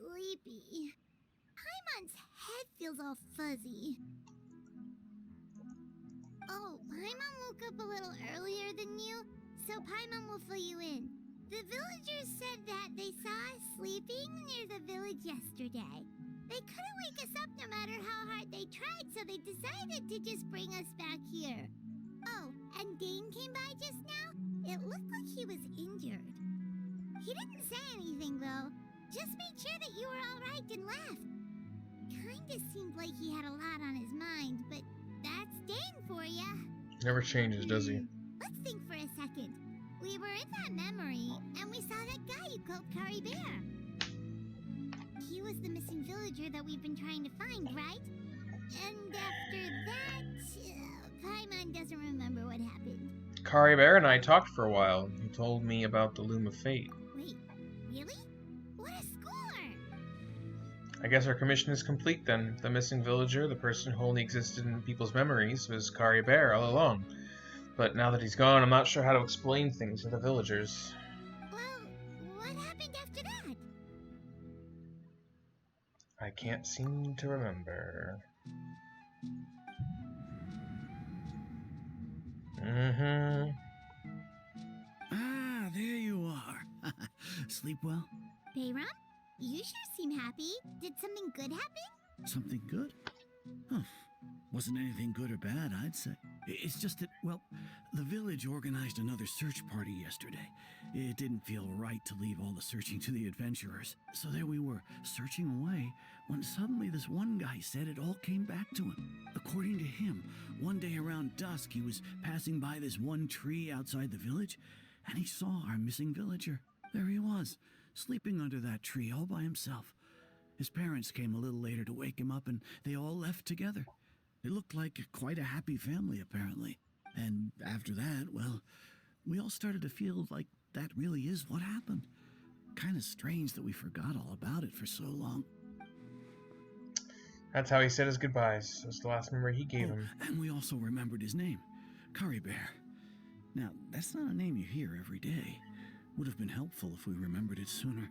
sleepy. Paimon's head feels all fuzzy. Oh, Paimon woke up a little earlier than you, so Paimon will fill you in. The villagers said that they saw us sleeping near the village yesterday. They couldn't wake us up no matter how hard they tried, so they decided to just bring us back here. Oh, and Dane came by just now. It looked like he was injured. He didn't say anything, though. Just made sure that you were all right and left. Kinda seemed like he had a lot on his mind, but that's Dane for ya. Never changes, does he? Let's think for a second. We were in that memory, and we saw that guy you called Kari Bear. He was the missing villager that we've been trying to find, right? And after that, Paimon doesn't remember what happened. Kari Bear and I talked for a while. He told me about the Loom of Fate. Wait, really? What a score! I guess our commission is complete then. The missing villager, the person who only existed in people's memories, was Kari Bear all along. But now that he's gone, I'm not sure how to explain things to the villagers. Well, what happened after that? I can't seem to remember. Ah, there you are. Sleep well? Bayram, you sure seem happy. Did something good happen? Something good? Huh. Wasn't anything good or bad, I'd say. It's just that, well, the village organized another search party yesterday. It didn't feel right to leave all the searching to the adventurers. So there we were, searching away, when suddenly this one guy said it all came back to him. According to him, one day around dusk, he was passing by this one tree outside the village, and he saw our missing villager. There he was, sleeping under that tree all by himself. His parents came a little later to wake him up, and they all left together. They looked like quite a happy family, apparently. And after that, well, we all started to feel like that really is what happened. Kind of strange that we forgot all about it for so long. That's how he said his goodbyes. That's the last memory he gave him. And we also remembered his name, Kari Bear. Now, that's not a name you hear every day. Would have been helpful if we remembered it sooner.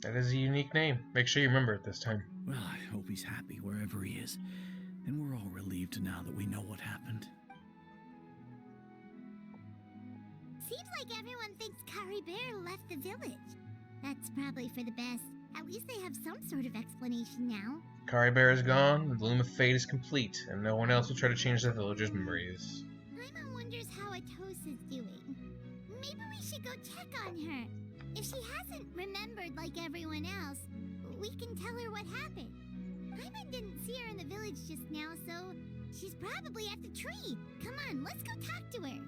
That is a unique name. Make sure you remember it this time. Well, I hope he's happy wherever he is. And we're all relieved now that we know what happened. Seems like everyone thinks Kari Bear left the village. That's probably for the best. At least they have some sort of explanation now. Kari Bear is gone, the Loom of Fate is complete, and no one else will try to change the villagers' memories. Paimon wonders how Atos is doing. Maybe we should go check on her. If she hasn't remembered like everyone else, we can tell her what happened. Paimon didn't see her in the village just now, so she's probably at the tree. Come on, let's go talk to her.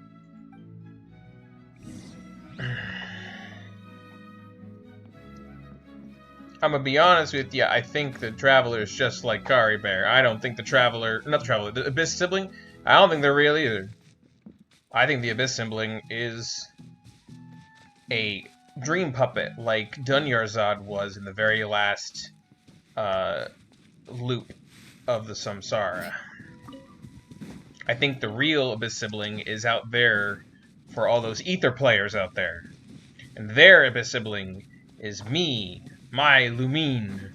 I'm gonna be honest with you, I think the Traveler is just like Kari Bear. I don't think the Traveler, not the Traveler, the Abyss sibling, I don't think they're real either. I think the Abyss sibling is a dream puppet like Dunyarzad was in the very last loop of the Samsara. I think the real Abyss sibling is out there for all those Ether players out there. And their Abyss sibling is me, my Lumine.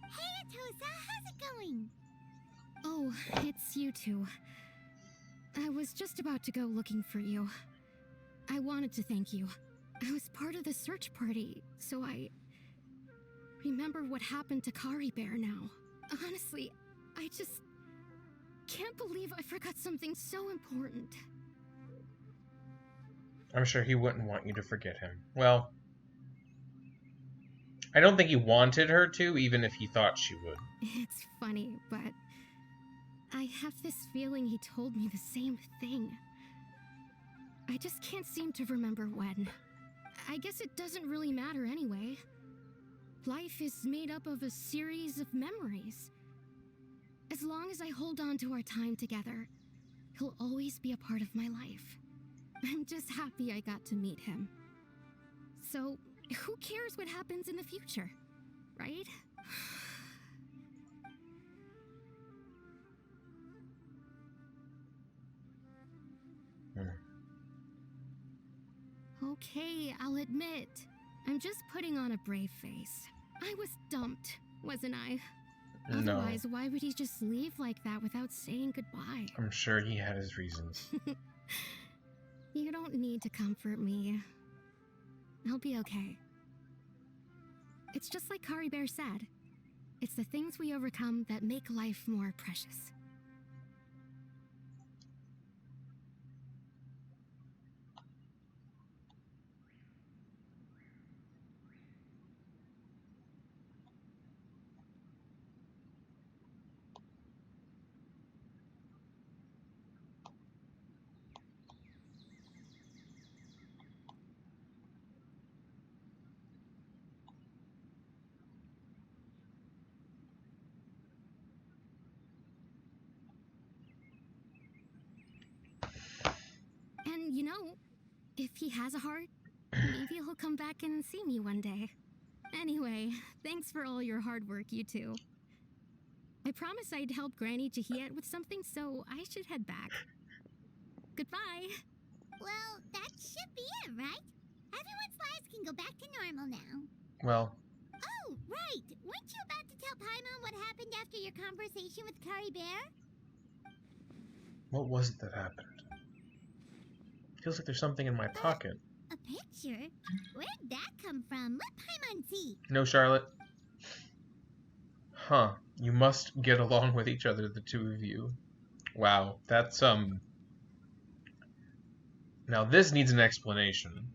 Hey, Atosa, how's it going? Oh, it's you two. I was just about to go looking for you. I wanted to thank you. I was part of the search party, so I remember what happened to Kari Bear now. Honestly, I just can't believe I forgot something so important. I'm sure he wouldn't want you to forget him. Well, I don't think he wanted her to, even if he thought she would. It's funny, but I have this feeling he told me the same thing. I just can't seem to remember when. I guess it doesn't really matter anyway. Life is made up of a series of memories. As long as I hold on to our time together, he'll always be a part of my life. I'm just happy I got to meet him. So, who cares what happens in the future, right? okay, I'll admit. I'm just putting on a brave face. I was dumped, wasn't I? No. Otherwise, why would he just leave like that without saying goodbye? I'm sure he had his reasons. You don't need to comfort me. I'll be okay. It's just like Kari Bear said. It's the things we overcome that make life more precious. And you know, if he has a heart, maybe he'll come back and see me one day. Anyway, thanks for all your hard work, you two. I promised I'd help Granny Jahiet with something, so I should head back. Goodbye. Well, that should be it, right? Everyone's lives can go back to normal now. Well. Oh, right. Weren't you about to tell Paimon what happened after your conversation with Kari Bear? What was it that happened? Feels like there's something in my pocket. A picture? Where'd that come from? Let Paimon see. No, Charlotte. Huh. You must get along with each other, the two of you. Wow. That's, Now this needs an explanation.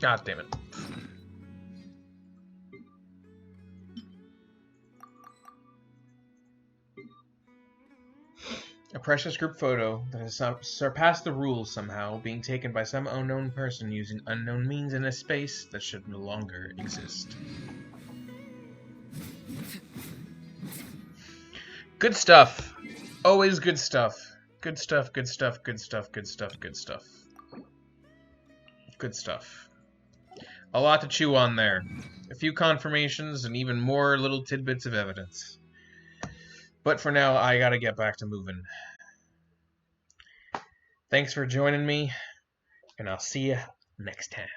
God damn it. A precious group photo that has surpassed the rules somehow, being taken by some unknown person using unknown means in a space that should no longer exist. Good stuff. Always good stuff. Good stuff, good stuff, good stuff, good stuff, good stuff. Good stuff. A lot to chew on there. A few confirmations and even more little tidbits of evidence. But for now, I gotta get back to moving. Thanks for joining me, and I'll see you next time.